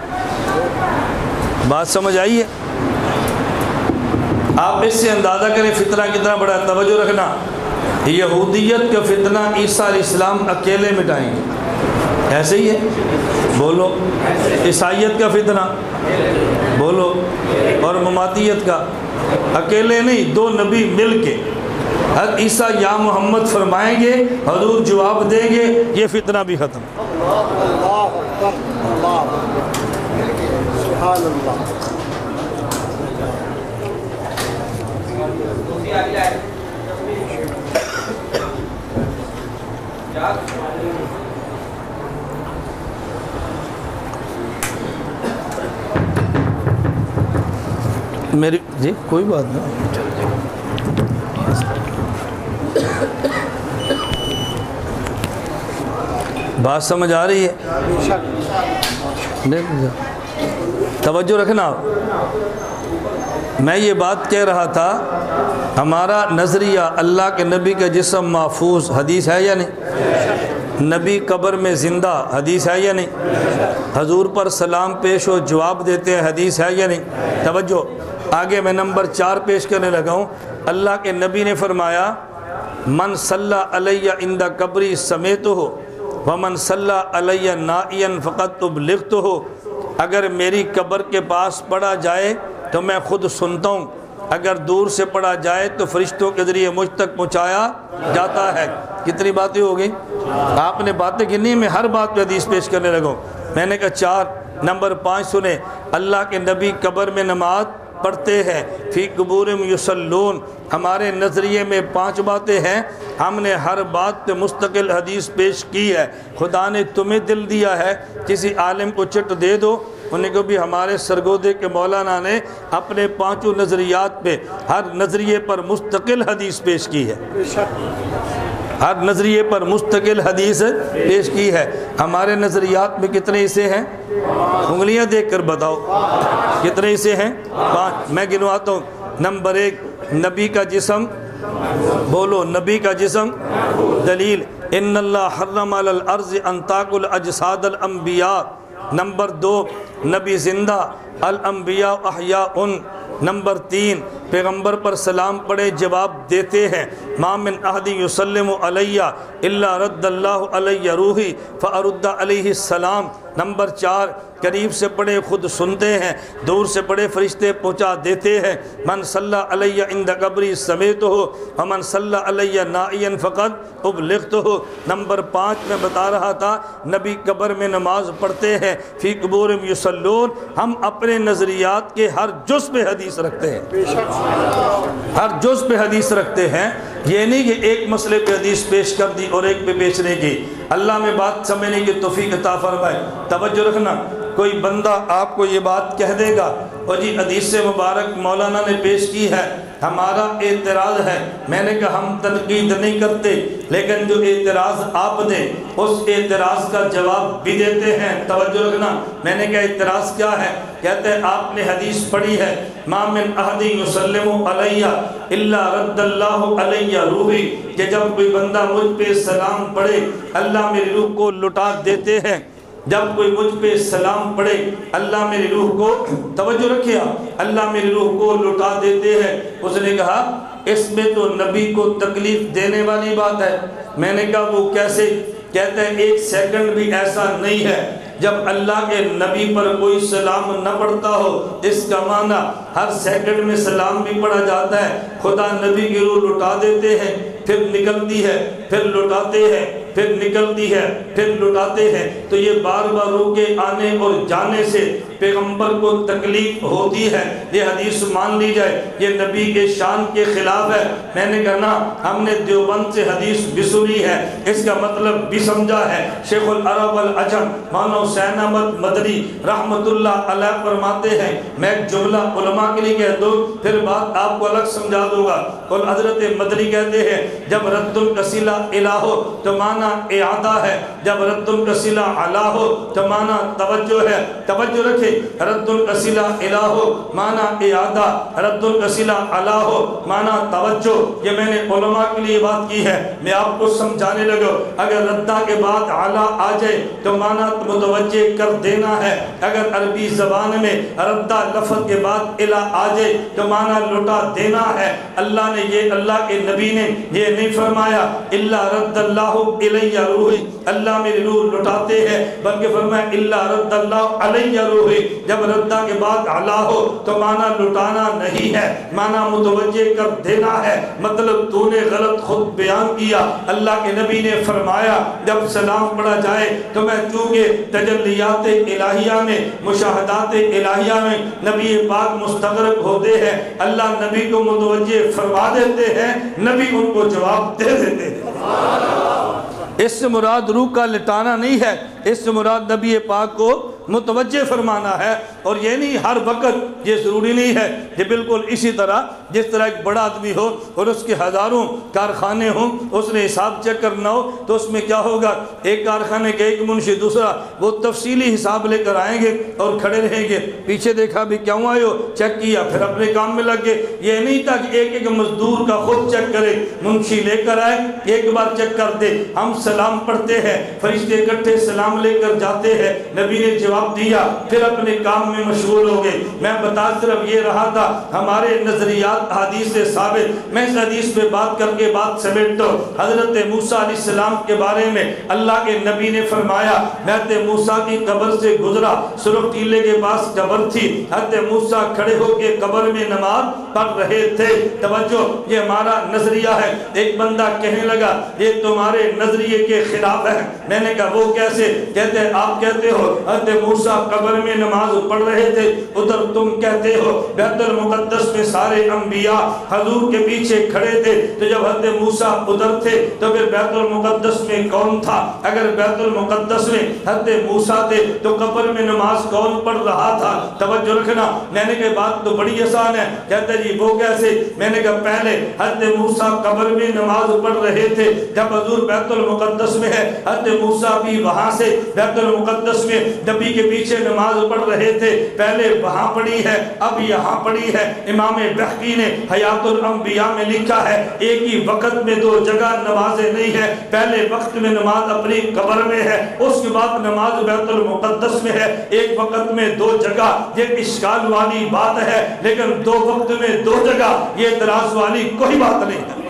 بات سمجھ آئی ہے؟ آپ اس سے اندازہ کریں فتنہ کتنا بڑا ہے۔ توجہ رکھنا، یہودیت کا فتنہ عیسیٰ علیہ السلام اکیلے مٹائیں گے، ایسے ہی ہے؟ بولو۔ عیسائیت کا فتنہ بولو، اور مماتیت کا اکیلے نہیں، 2 نبی مل کے حضرت عیسیٰ یا محمد فرمائیں گے، حضور جواب دیں گے، یہ فتنہ بھی ختم۔ سبحان اللہ۔ میری جی کوئی بات نہیں، بات سمجھ آ رہی ہے؟ توجہ رکھنا، میں یہ بات کہہ رہا تھا، ہمارا نظریہ اللہ کے نبی کا جسم محفوظ، حدیث ہے یا نہیں؟ نبی قبر میں زندہ، حدیث ہے یا نہیں؟ حضور پر سلام پیش ہو جواب دیتے ہیں، حدیث ہے یا نہیں؟ توجہ، آگے میں نمبر 4 پیش کرنے لگا ہوں۔ اللہ کے نبی نے فرمایا من صلی علیہ عند قبری سمیتہ ومن صلی علیہ نائیا فقط ابلغتہ، اگر میری قبر کے پاس پڑھا جائے تو میں خود سنتا ہوں، اگر دور سے پڑھا جائے تو فرشتوں کے ذریعے مجھ تک پہنچایا جاتا ہے۔ کتنی باتیں ہو گئی؟ آپ نے باتیں گنی، میں ہر بات پہ حدیث پیش کرنے لگا ہوں۔ میں نے کہا 4، نمبر 5 سنیں، اللہ کے نبی قبر میں نماز پڑھتے ہیں، فی قبورہم یصلون۔ ہمارے نظریے میں 5 باتیں ہیں، ہم نے ہر بات پہ مستقل حدیث پیش کی ہے۔ خدا نے تمہیں دل دیا ہے، کسی عالم کو چٹ دے دو، انہیں کو بھی ہمارے سرگودے کے مولانا نے اپنے 5 نظریات پہ ہر نظریے پر مستقل حدیث پیش کی ہے، ہر نظریے پر مستقل حدیث پیش کی ہے۔ ہمارے نظریات میں کتنے حصے ہیں؟ انگلیاں دیکھ کر بتاؤ کتنے حصے ہیں؟ 5، میں گنواتا ہوں۔ نمبر 1، نبی کا جسم، بولو نبی کا جسم، دلیل ان اللہ حرم علی الارض ان تاکل اجساد الانبیاء۔ نمبر 2، نبی زندہ، الانبیاء احیاء۔ نمبر 3، پیغمبر پر سلام پڑھے جواب دیتے ہیں، ما من احد یسلم علیہ الا رد اللہ علیہ روحی فارد علیہ السلام۔ نمبر 4، قریب سے پڑھے خود سنتے ہیں، دور سے پڑھے فرشتے پہنچا دیتے ہیں، من صلی علیہ عند قبری سمیتہ ومن صلی علیہ نائیا فقط ابلغتہ۔ نمبر 5 میں بتا رہا تھا، نبی قبر میں نماز پڑھتے ہیں، فی قبورہم یصلون۔ ہم اپنے نظریات کے ہر جز پہ حدیث رکھتے ہیں، ہر جز پہ حدیث رکھتے ہیں۔ یہ نہیں کہ ایک مسئلے پہ حدیث پیش کر دی اور ایک پہ پیش نہیں کی۔ اللہ میں بات سمجھنے کی توفیق عطا فرمائے۔ توجہ رکھنا، کوئی بندہ آپ کو یہ بات کہہ دے گا اور جی حدیث مبارک مولانا نے پیش کی ہے، ہمارا اعتراض ہے، میں نے کہا ہم تنقید نہیں کرتے، لیکن جو اعتراض آپ دیں اس اعتراض کا جواب بھی دیتے ہیں۔ توجہ رکھنا، میں نے کہا اعتراض کیا ہے؟ کہتے ہیں آپ نے حدیث پڑھی ہے، ما من احد یسلم علیہ الا رد اللہ علیہ روحی، کہ جب کوئی بندہ مجھ پہ سلام پڑھے اللہ میری روح کو لٹا دیتے ہیں۔ جب کوئی مجھ پہ سلام پڑھے اللہ میری روح کو، توجہ رکھیا، اللہ میری روح کو لٹا دیتے ہیں۔ اس نے کہا اس میں تو نبی کو تکلیف دینے والی بات ہے۔ میں نے کہا وہ کیسے؟ کہتے ہیں 1 سیکنڈ بھی ایسا نہیں ہے جب اللہ کے نبی پر کوئی سلام نہ پڑھتا ہو، اس کا معنی ہر سیکنڈ میں سلام بھی پڑھا جاتا ہے۔ خدا نبی کی روح لٹا دیتے ہیں، پھر نکلتی ہے، پھر لٹاتے ہیں، پھر نکلتی ہے، پھر لٹاتے ہیں۔ تو یہ بار بار روح کے آنے اور جانے سے پیغمبر کو تکلیف ہوتی ہے یہ حدیث مان لی جائے یہ نبی کے شان کے خلاف ہے؟ میں نے کہا نا، ہم نے دیوبند سے حدیث بھی سنی ہے، اس کا مطلب بھی سمجھا ہے۔ شیخ العرب والعجم مولانا حسین احمد مدنی رحمت اللہ علیہ فرماتے ہیں، میں ایک جملہ علماء کے لیے کہہ دوں پھر بات آپ کو الگ سمجھا دوں گا۔ اور حضرت مدنی کہتے ہیں جب رد القصیلہ الہ ہو تو معنی اعادہ ہے، جب رد القصیلہ علا ہو تو معنی توجہ ہے۔ توجہ رکھے، رد القصیلہ الہ ہو معنی اعادہ، رد القصیلہ علا ہو معنی توجہ۔ یہ میں نے علماء کے لیے بات کی ہے، میں آپ کو سمجھانے لگا۔ اگر ردہ کے بعد علا آ جائے تو معنی متوجہ کر دینا ہے۔ اگر عربی زبان میں ردہ لفظ کے بعد الہ آ جائے تو معنی لٹا دینا ہے۔ اللہ نے یہ، اللہ کے نبی نے یہ نہیں فرمایا الا رد اللہ الی روحی، اللہ میری روح لٹاتے ہیں، بلکہ فرمایا الا رد اللہ علی روحی۔ جب ردہ کے بعد علا ہو تو معنی لٹانا نہیں ہے، معنی متوجہ کر دینا ہے۔ مطلب تو نے غلط خود بیان کیا۔ اللہ کے نبی نے فرمایا جب سلام پڑھا جائے تو میں چونکہ تجلیات الہیہ میں، مشاہدات الہیہ میں نبی پاک مستغرق ہوتے ہیں، اللہ نبی کو متوجہ فرما دیتے ہیں، نبی ان کو جواب دے دیتے ہیں۔ اس سے مراد روح کا لٹانا نہیں ہے، اس سے مراد نبی پاک کو متوجہ فرمانا ہے۔ اور یہ نہیں ہر وقت، یہ ضروری نہیں ہے، یہ بالکل اسی طرح جس طرح ایک بڑا آدمی ہو اور اس کے ہزاروں کارخانے ہوں، اس نے حساب چیک کرنا ہو تو اس میں کیا ہوگا، ایک کارخانے کے ایک منشی دوسرا وہ تفصیلی حساب لے کر آئیں گے اور کھڑے رہیں گے، پیچھے دیکھا بھی کیوں آئے ہو، چیک کیا، پھر اپنے کام میں لگ گئے۔ یہ نہیں تھا کہ ایک ایک مزدور کا خود چیک کرے، منشی لے کر آئے ایک بار چیک کر دے۔ ہم سلام پڑھتے ہیں، فرشتے اکٹھے سلام لے کر جاتے ہیں، نبی نے جواب دیا، پھر اپنے کام میں مشغول ہو گئے۔ میں بتا صرف یہ رہا تھا ہمارے نظریات حدیث سے ثابت، میں اس حدیث پہ بات کر کے بات سمیٹتا ہوں۔ حضرت موسیٰ علیہ السلام کے بارے میں اللہ کے نبی نے فرمایا، میں حضرت موسیٰ کی قبر سے گزرا، سرخ ٹیلے کے پاس قبر تھی، حضرت موسیٰ کھڑے ہو کے قبر میں نماز پڑھ رہے تھے۔ توجہ، یہ ہمارا نظریہ ہے۔ ایک بندہ کہنے لگا یہ تمہارے نظریے کے خلاف ہے۔ میں نے کہا وہ کیسے؟ کہتے آپ کہتے ہو حضرت موسیٰ قبر میں نماز پڑھ رہے تھے، ادھر تم کہتے ہو بیت المقدس میں سارے انبیاء حضور کے پیچھے کھڑے تھے، تو جب حضرت موسیٰ ادھر تھے تو پھر بیت المقدس میں کون تھا؟ اگر بیت المقدس میں حضرت موسیٰ تھے تو قبر میں نماز کون پڑھ رہا تھا؟ توجہ رکھنا۔ میں نے کہا بات تو بڑی آسان ہے۔ کہتے جی وہ کیسے؟ میں نے کہا پہلے حضرت موسیٰ قبر میں نماز پڑھ رہے تھے، جب حضور بیت المقدس میں ہے، حضرت موسیٰ بھی وہاں سے بیت المقدس میں نبی کے پیچھے نماز پڑھ رہے تھے، پہلے وہاں پڑھی ہے اب یہاں پڑھی ہے۔ امام بہقی نے حیات الانبیاء میں لکھا ہے ایک ہی وقت میں دو جگہ نمازیں نہیں ہے، پہلے وقت میں نماز اپنی قبر میں ہے، اس کے بعد نماز بیت المقدس میں ہے، ایک وقت میں دو جگہ۔ یہ اشکال والی بات ہے، لیکن دو وقت میں دو جگہ یہ اعتراض والی کوئی بات نہیں ہے۔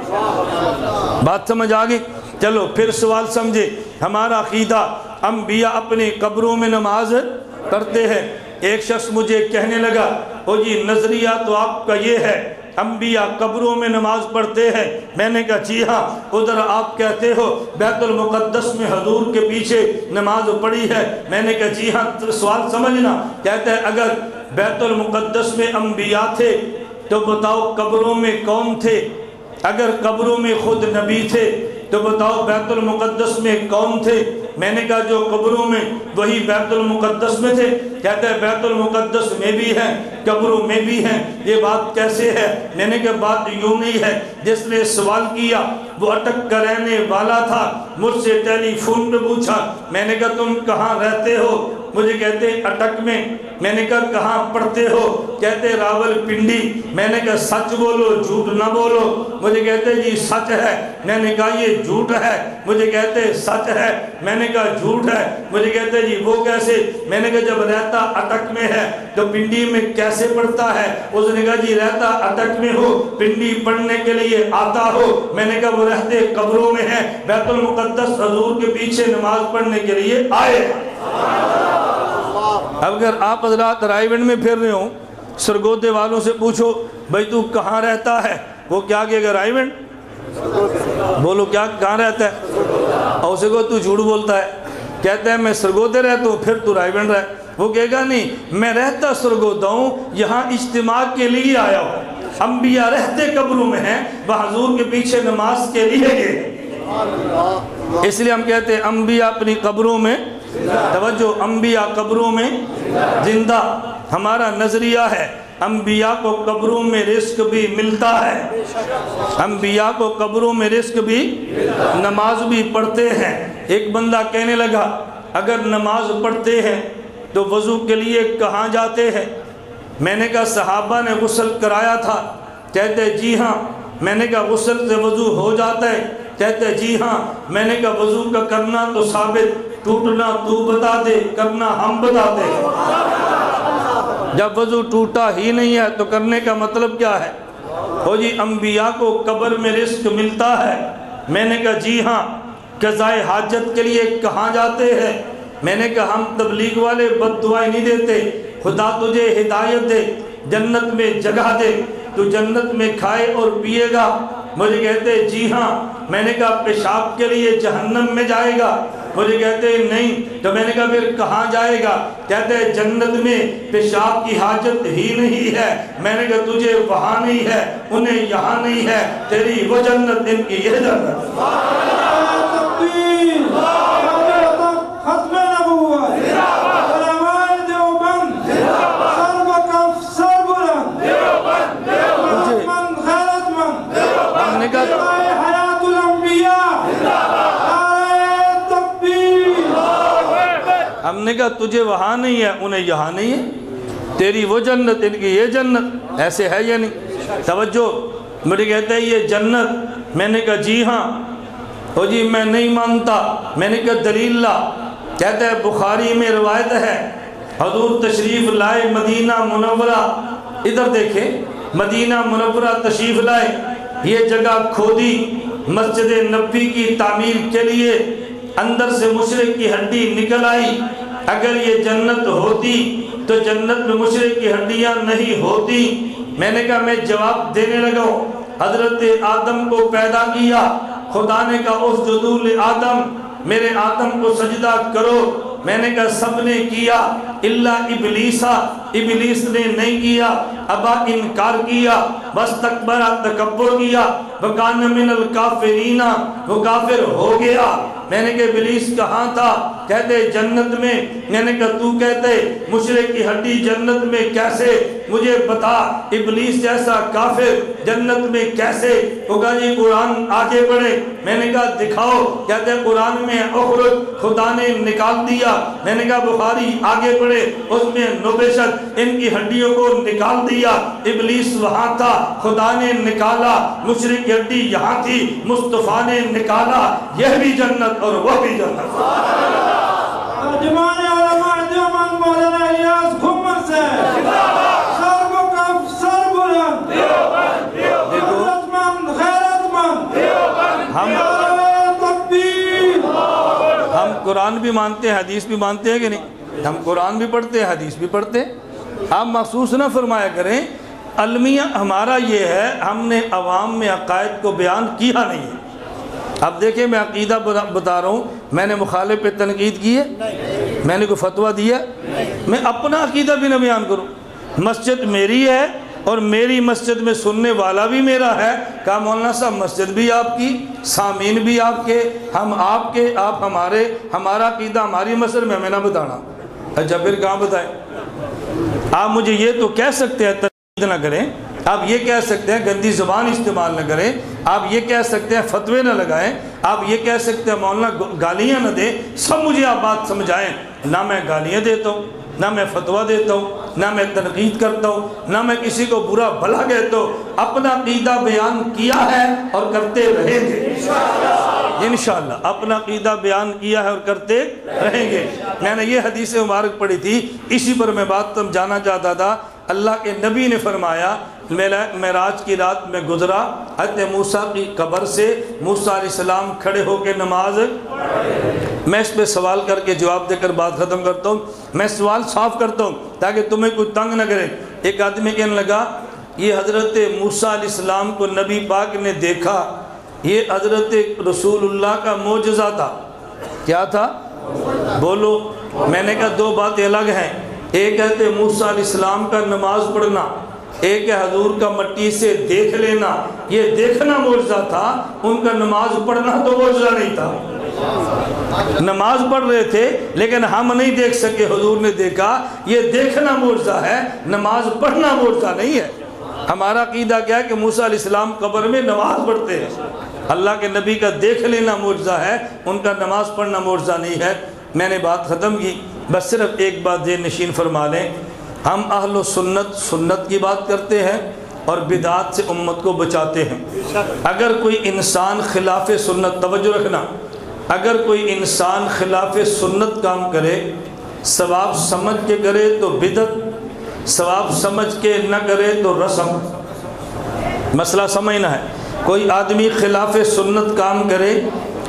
بات سمجھ آگئی؟ چلو پھر سوال سمجھے۔ ہمارا عقیدہ انبیاء اپنی قبروں میں نماز پڑھتے ہیں۔ ایک شخص مجھے کہنے لگا او جی نظریہ تو آپ کا یہ ہے انبیاء قبروں میں نماز پڑھتے ہیں۔ میں نے کہا جی ہاں، ادھر آپ کہتے ہو بیت المقدس میں حضور کے پیچھے نماز پڑھی ہے۔ میں نے کہا جی ہاں، سوال سمجھنا۔ کہتے ہیں اگر بیت المقدس میں انبیاء تھے تو بتاؤ قبروں میں کون تھے؟ اگر قبروں میں خود نبی تھے تو بتاؤ بیت المقدس میں کون تھے؟ میں نے کہا جو قبروں میں وہی بیت المقدس میں تھے۔ کہتے ہیں بیت المقدس میں بھی ہیں قبروں میں بھی ہیں، یہ بات کیسے ہے؟ میں نے کہا بات یوں نہیں ہے، جس نے سوال کیا وہ اٹک کر رہنے والا تھا، مجھ سے ٹیلی فون پہ پوچھا۔ میں نے کہا تم کہاں رہتے ہو؟ مجھے کہتے اٹک میں۔ میں نے کہا کہاں پڑھتے ہو؟ کہتے راول پنڈی۔ میں نے کہا سچ بولو جھوٹ نہ بولو۔ مجھے کہتے جی سچ ہے۔ میں نے کہا یہ جھوٹ ہے۔ مجھے کہتے سچ ہے۔ میں نے کہا جھوٹ ہے۔ مجھے کہتے جی وہ کیسے؟ میں نے کہا جب رہتا اٹک میں ہے تو پنڈی میں کیسے پڑھتا ہے؟ اس نے کہا جی رہتا اٹک میں ہو، پنڈی پڑھنے کے لیے آتا ہو۔ میں نے کہا وہ رہتے قبروں میں ہیں، بیت المقدس حضور کے پیچھے نماز پڑھنے کے لیے آئے۔ اب اگر آپ حضرات رائے ونڈ میں پھر رہے ہوں، سرگودے والوں سے پوچھو بھائی تو کہاں رہتا ہے، وہ کیا کہے گا رائے ونڈ؟ بولو کیا کہاں رہتا ہے؟ اور اسے کو تو جھوٹ بولتا ہے، کہتا ہے میں سرگودے رہتا ہوں، پھر تو رائے ونڈ رہے۔ وہ کہے گا نہیں میں رہتا سرگودا ہوں، یہاں اجتماع کے لیے آیا ہوں۔ انبیاء رہتے قبروں میں ہیں، وہ حضور کے پیچھے نماز کے لیے گئے۔ اس لیے ہم کہتے ہیں انبیاء اپنی قبروں میں، توجہ، انبیاء قبروں میں زندہ۔ ہمارا نظریہ ہے انبیاء کو قبروں میں رزق بھی ملتا ہے، انبیاء کو قبروں میں رزق بھی، نماز بھی پڑھتے ہیں۔ ایک بندہ کہنے لگا اگر نماز پڑھتے ہیں تو وضو کے لیے کہاں جاتے ہیں؟ میں نے کہا صحابہ نے غسل کرایا تھا، کہتے جی ہاں۔ میں نے کہا غسل سے وضو ہو جاتا ہے؟ کہتے جی ہاں۔ میں نے کہا وضو کا کرنا تو ثابت، ٹوٹنا تو بتا دے، کرنا ہم بتاتے ہیں۔ جب وضو ٹوٹا ہی نہیں ہے تو کرنے کا مطلب کیا ہے؟ ہو جی انبیاء کو قبر میں رزق ملتا ہے؟ میں نے کہا جی ہاں۔ قضاء حاجت کے لیے کہاں جاتے ہیں؟ میں نے کہا ہم تبلیغ والے بد دعائیں نہیں دیتے، خدا تجھے ہدایت دے، جنت میں جگہ دے، تو جنت میں کھائے اور پیے گا۔ مجھے کہتے جی ہاں۔ میں نے کہا پیشاب کے لیے جہنم میں جائے گا؟ مجھے کہتے نہیں۔ تو میں نے کہا پھر کہاں جائے گا؟ کہتے جنت میں پیشاب کی حاجت ہی نہیں ہے۔ میں نے کہا تجھے وہاں نہیں ہے، انہیں یہاں نہیں ہے، تیری وہ جنت، ان کی یہ جنت۔ ختم نبوت، علماء دیوبند، سر و کف سر بلند، غیرت مند، ہم نے کہا حیات الانبیاء، ہم نے کہا تجھے وہاں نہیں ہے، انہیں یہاں نہیں ہے، تیری وہ جنت، ان کی یہ جنت۔ ایسے ہے یا نہیں؟ توجہ، مجھے کہتے ہیں یہ جنت۔ میں نے کہا جی ہاں۔ ہو جی میں نہیں مانتا۔ میں نے کہا دلیل لا۔ کہتے ہیں بخاری میں روایت ہے حضور تشریف لائے مدینہ منورہ، ادھر دیکھیں، مدینہ منورہ تشریف لائے، یہ جگہ کھودی مسجد نبوی کی تعمیر کے لیے، اندر سے مشرک کی ہڈی نکل آئی۔ اگر یہ جنت ہوتی تو جنت میں مشرک کی ہڈیاں نہیں ہوتی۔ میں نے کہا میں جواب دینے لگا ہوں، حضرت آدم کو پیدا کیا، خدا نے کہا اسجدوا لآدم، میرے آدم کو سجدہ کرو۔ میں نے کہا سب نے کیا الا ابلیسا، ابلیس نے نہیں کیا، ابا انکار کیا، واستکبر تکبر کیا، وکان من الکافرین، وہ کافر ہو گیا۔ میں نے کہا ابلیس کہاں تھا؟ کہتے جنت میں۔ میں نے کہا تو کہتے مشرک کی ہڈی جنت میں کیسے؟ مجھے بتا ابلیس جیسا کافر جنت میں کیسے ہوگا؟ جی قرآن آگے بڑھے۔ میں نے کہا دکھاؤ۔ کہتے قرآن میں اخرج، خدا نے نکال دیا۔ میں نے کہا بخاری آگے بڑھے، اس میں نبشت، ان کی ہڈیوں کو نکال دیا۔ ابلیس وہاں تھا، خدا نے نکالا، مشرک کی ہڈی یہاں تھی، مصطفیٰ نے نکالا۔ یہ بھی جنت اور وہ بھی جنت۔ ترجمان علماء دیوبند مولانا الیاس گھمر سے، سر و کف سر بلند، غیرت مند، غیرت مند، ہم قرآن بھی مانتے ہیں، حدیث بھی مانتے ہیں کہ نہیں؟ ہم قرآن بھی پڑھتے ہیں، حدیث بھی پڑھتے ہیں۔ آپ محسوس نہ فرمایا کریں، المیہ ہمارا یہ ہے، ہم نے عوام میں عقائد کو بیان کیا نہیں ہے۔ اب دیکھیں میں عقیدہ بتا رہا ہوں، میں نے مخالف پہ تنقید کی ہے؟ میں نے کوئی فتویٰ دیا؟ میں اپنا عقیدہ بھی نہ بیان کروں۔ مسجد میری ہے اور میری مسجد میں سننے والا بھی میرا ہے۔ کہا مولانا صاحب مسجد بھی آپ کی، سامعین بھی آپ کے، ہم آپ کے، آپ ہمارے، ہمارا عقیدہ ہماری مسجد میں ہمیں نہ بتانا۔ اچھا پھر کہاں بتائیں؟ آپ مجھے یہ تو کہہ سکتے ہیں تنقید نہ کریں، آپ یہ کہہ سکتے ہیں گندی زبان استعمال نہ کریں، آپ یہ کہہ سکتے ہیں فتوے نہ لگائیں، آپ یہ کہہ سکتے ہیں مولانا گالیاں نہ دیں، سب مجھے آپ بات سمجھائیں۔ نہ میں گالیاں دیتا ہوں، نہ میں فتویٰ دیتا ہوں، نہ میں تنقید کرتا ہوں، نہ میں کسی کو برا بھلا کہتا ہوں۔ اپنا عقیدہ بیان کیا ہے اور کرتے رہیں گے انشاءاللہ، اپنا عقیدہ بیان کیا ہے اور کرتے رہیں گے۔ میں نے یہ حدیث مبارک پڑھی تھی، اسی پر میں بات سمجھانا چاہتا تھا۔ اللہ کے نبی نے فرمایا معراج کی رات میں گزرا، حضرت موسیٰ کی قبر سے موسیٰ علیہ السلام کھڑے ہو کے نماز۔ میں اس پہ سوال کر کے جواب دے کر بات ختم کرتا ہوں۔ میں سوال صاف کرتا ہوں تاکہ تمہیں کوئی تنگ نہ کرے۔ ایک آدمی کہنے لگا یہ حضرت موسیٰ علیہ السلام کو نبی پاک نے دیکھا، یہ حضرت رسول اللہ کا معجزہ تھا۔ کیا تھا؟ بولو۔ میں نے کہا دو باتیں الگ ہیں، ایک ہے موسیٰ علیہ السلام کا نماز پڑھنا، ایک ہے حضور کا مٹی سے دیکھ لینا۔ یہ دیکھنا معجزہ تھا، ان کا نماز پڑھنا تو معجزہ نہیں تھا۔ نماز پڑھ رہے تھے لیکن ہم نہیں دیکھ سکے، حضور نے دیکھا۔ یہ دیکھنا معجزہ ہے، نماز پڑھنا معجزہ نہیں ہے۔ ہمارا عقیدہ کیا ہے کہ موسیٰ علیہ السلام قبر میں نماز پڑھتے ہیں۔ اللہ کے نبی کا دیکھ لینا معجزہ ہے، ان کا نماز پڑھنا معجزہ نہیں ہے۔ میں نے بات ختم کی، بس صرف ایک بات ذہن نشین فرما لیں، ہم اہل و سنت کی بات کرتے ہیں اور بدعات سے امت کو بچاتے ہیں۔ اگر کوئی انسان خلاف سنت، توجہ رکھنا، اگر کوئی انسان خلاف سنت کام کرے، ثواب سمجھ کے کرے تو بدعت، ثواب سمجھ کے نہ کرے تو رسم۔ مسئلہ سمجھنا ہے، کوئی آدمی خلاف سنت کام کرے،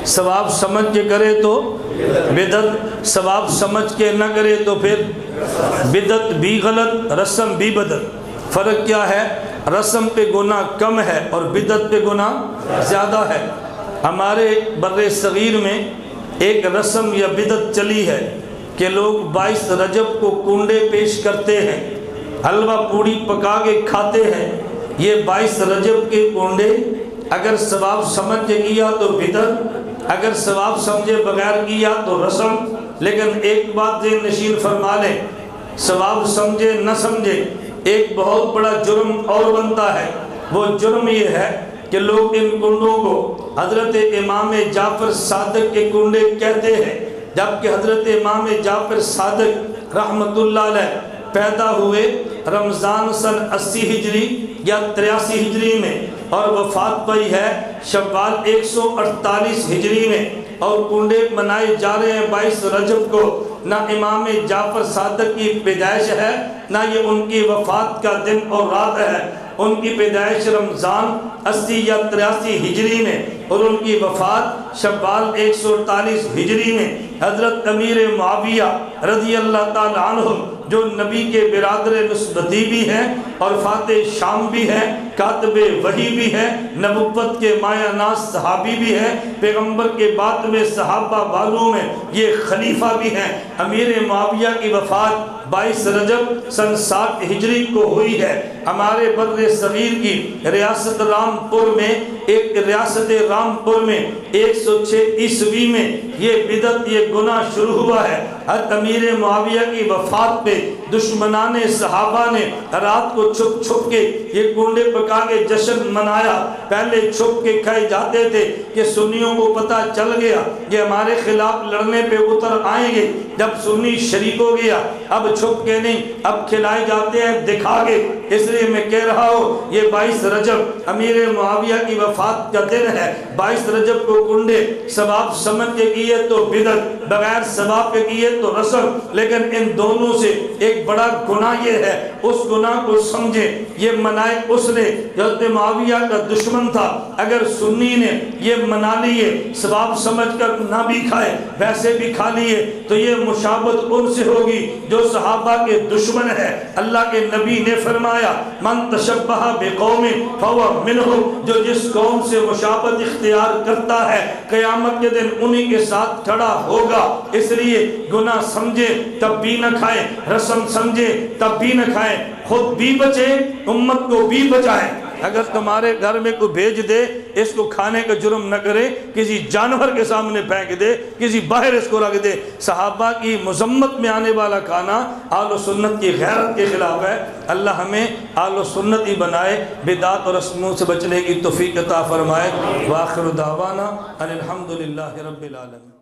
ثواب سمجھ کے کرے تو بدعت، ثواب سمجھ کے نہ کرے تو پھر بدعت بھی غلط، رسم بھی بدعت۔ فرق کیا ہے؟ رسم پہ گناہ کم ہے اور بدعت پہ گناہ زیادہ ہے۔ ہمارے بر صغیر میں ایک رسم یا بدعت چلی ہے کہ لوگ 22 رجب کو کنڈے پیش کرتے ہیں، حلوہ پوڑی پکا کے کھاتے ہیں۔ یہ 22 رجب کے کنڈے اگر ثواب سمجھ کے کیا تو بدعت، اگر ثواب سمجھے بغیر کیا تو رسم۔ لیکن ایک بات ذہن نشین فرما لیں، ثواب سمجھے نہ سمجھے ایک بہت بڑا جرم اور بنتا ہے۔ وہ جرم یہ ہے کہ لوگ ان کنڈوں کو حضرت امام جعفر صادق کے کنڈے کہتے ہیں، جبکہ حضرت امام جعفر صادق رحمت اللہ علیہ پیدا ہوئے رمضان سن 80 ہجری یا 83 ہجری میں اور وفات پائی ہے شوال 148 ہجری میں، اور کنڈے منائے جا رہے ہیں 22 رجب کو۔ نہ امام جعفر صادق کی پیدائش ہے، نہ یہ ان کی وفات کا دن اور رات ہے۔ ان کی پیدائش رمضان 80 یا 83 ہجری میں اور ان کی وفات شوال 148 ہجری میں۔ حضرت امیر معاویہ رضی اللہ تعالیٰ عنہ جو نبی کے برادر نسبتی بھی ہیں اور فاتح شام بھی ہیں، کاتب وحی بھی ہیں، نبوت کے مایہ ناز صحابی بھی ہیں، پیغمبر کے بعد میں صحابہ والوں میں یہ خلیفہ بھی ہیں۔ امیر معاویہ کی وفات 22 رجب سن 60 ہجری کو ہوئی ہے۔ ہمارے بر صغیر کی ریاست رامپور میں، ایک ریاست رامپور میں 106 عیسوی میں یہ بدعت، یہ گناہ شروع ہوا ہے۔ حضرت امیر معاویہ کی وفات پہ دشمنان صحابہ نے رات کو چھپ چھپ کے یہ کنڈے پکا کے جشن منایا۔ پہلے چھپ کے کھائے جاتے تھے کہ سنیوں کو پتہ چل گیا یہ ہمارے خلاف لڑنے پہ اتر آئیں گے۔ جب سنی شریک ہو گیا اب چھپ کے نہیں، اب کھلائے جاتے ہیں دکھا کے۔ اس لیے میں کہہ رہا ہوں یہ 22 رجب امیر معاویہ کی وفات کا دن ہے۔ 22 رجب کو کنڈے ثواب سمجھ کے کیے تو بدعت، بغیر ثواب کے کیے تو رسم۔ لیکن ان دونوں سے ایک بڑا گناہ یہ ہے، اس گناہ کو سمجھے یہ منائے اس نے جو حضرت معاویہ کا دشمن تھا۔ اگر سنی نے یہ منا لیے ثواب سمجھ کر نہ بھی کھائے ویسے بھی کھا لیے تو یہ مشابہت ان سے ہوگی جو صحابہ کے دشمن ہے۔ اللہ کے نبی نے فرمایا من تشبہ بقوم فہو منہم، جو جس قوم سے مشابہت اختیار کرتا ہے قیامت کے دن انہی کے ساتھ کھڑا ہوگا۔ اس لیے گناہ سمجھے تب بھی نہ کھائیں، رسم سمجھے تب بھی نہ کھائیں، خود بھی بچیں امت کو بھی بچائیں۔ اگر تمہارے گھر میں کوئی بھیج دے اس کو کھانے کا جرم نہ کرے، کسی جانور کے سامنے پھینک دے، کسی باہر اس کو رکھ دے۔ صحابہ کی مذمت میں آنے والا کھانا اہل سنت کی غیرت کے خلاف ہے۔ اللہ ہمیں اہل سنت ہی بنائے، بدعات اور رسموں سے بچنے کی توفیق عطا فرمائے۔ وآخر دعوانا ان الحمدللہ رب العالمین۔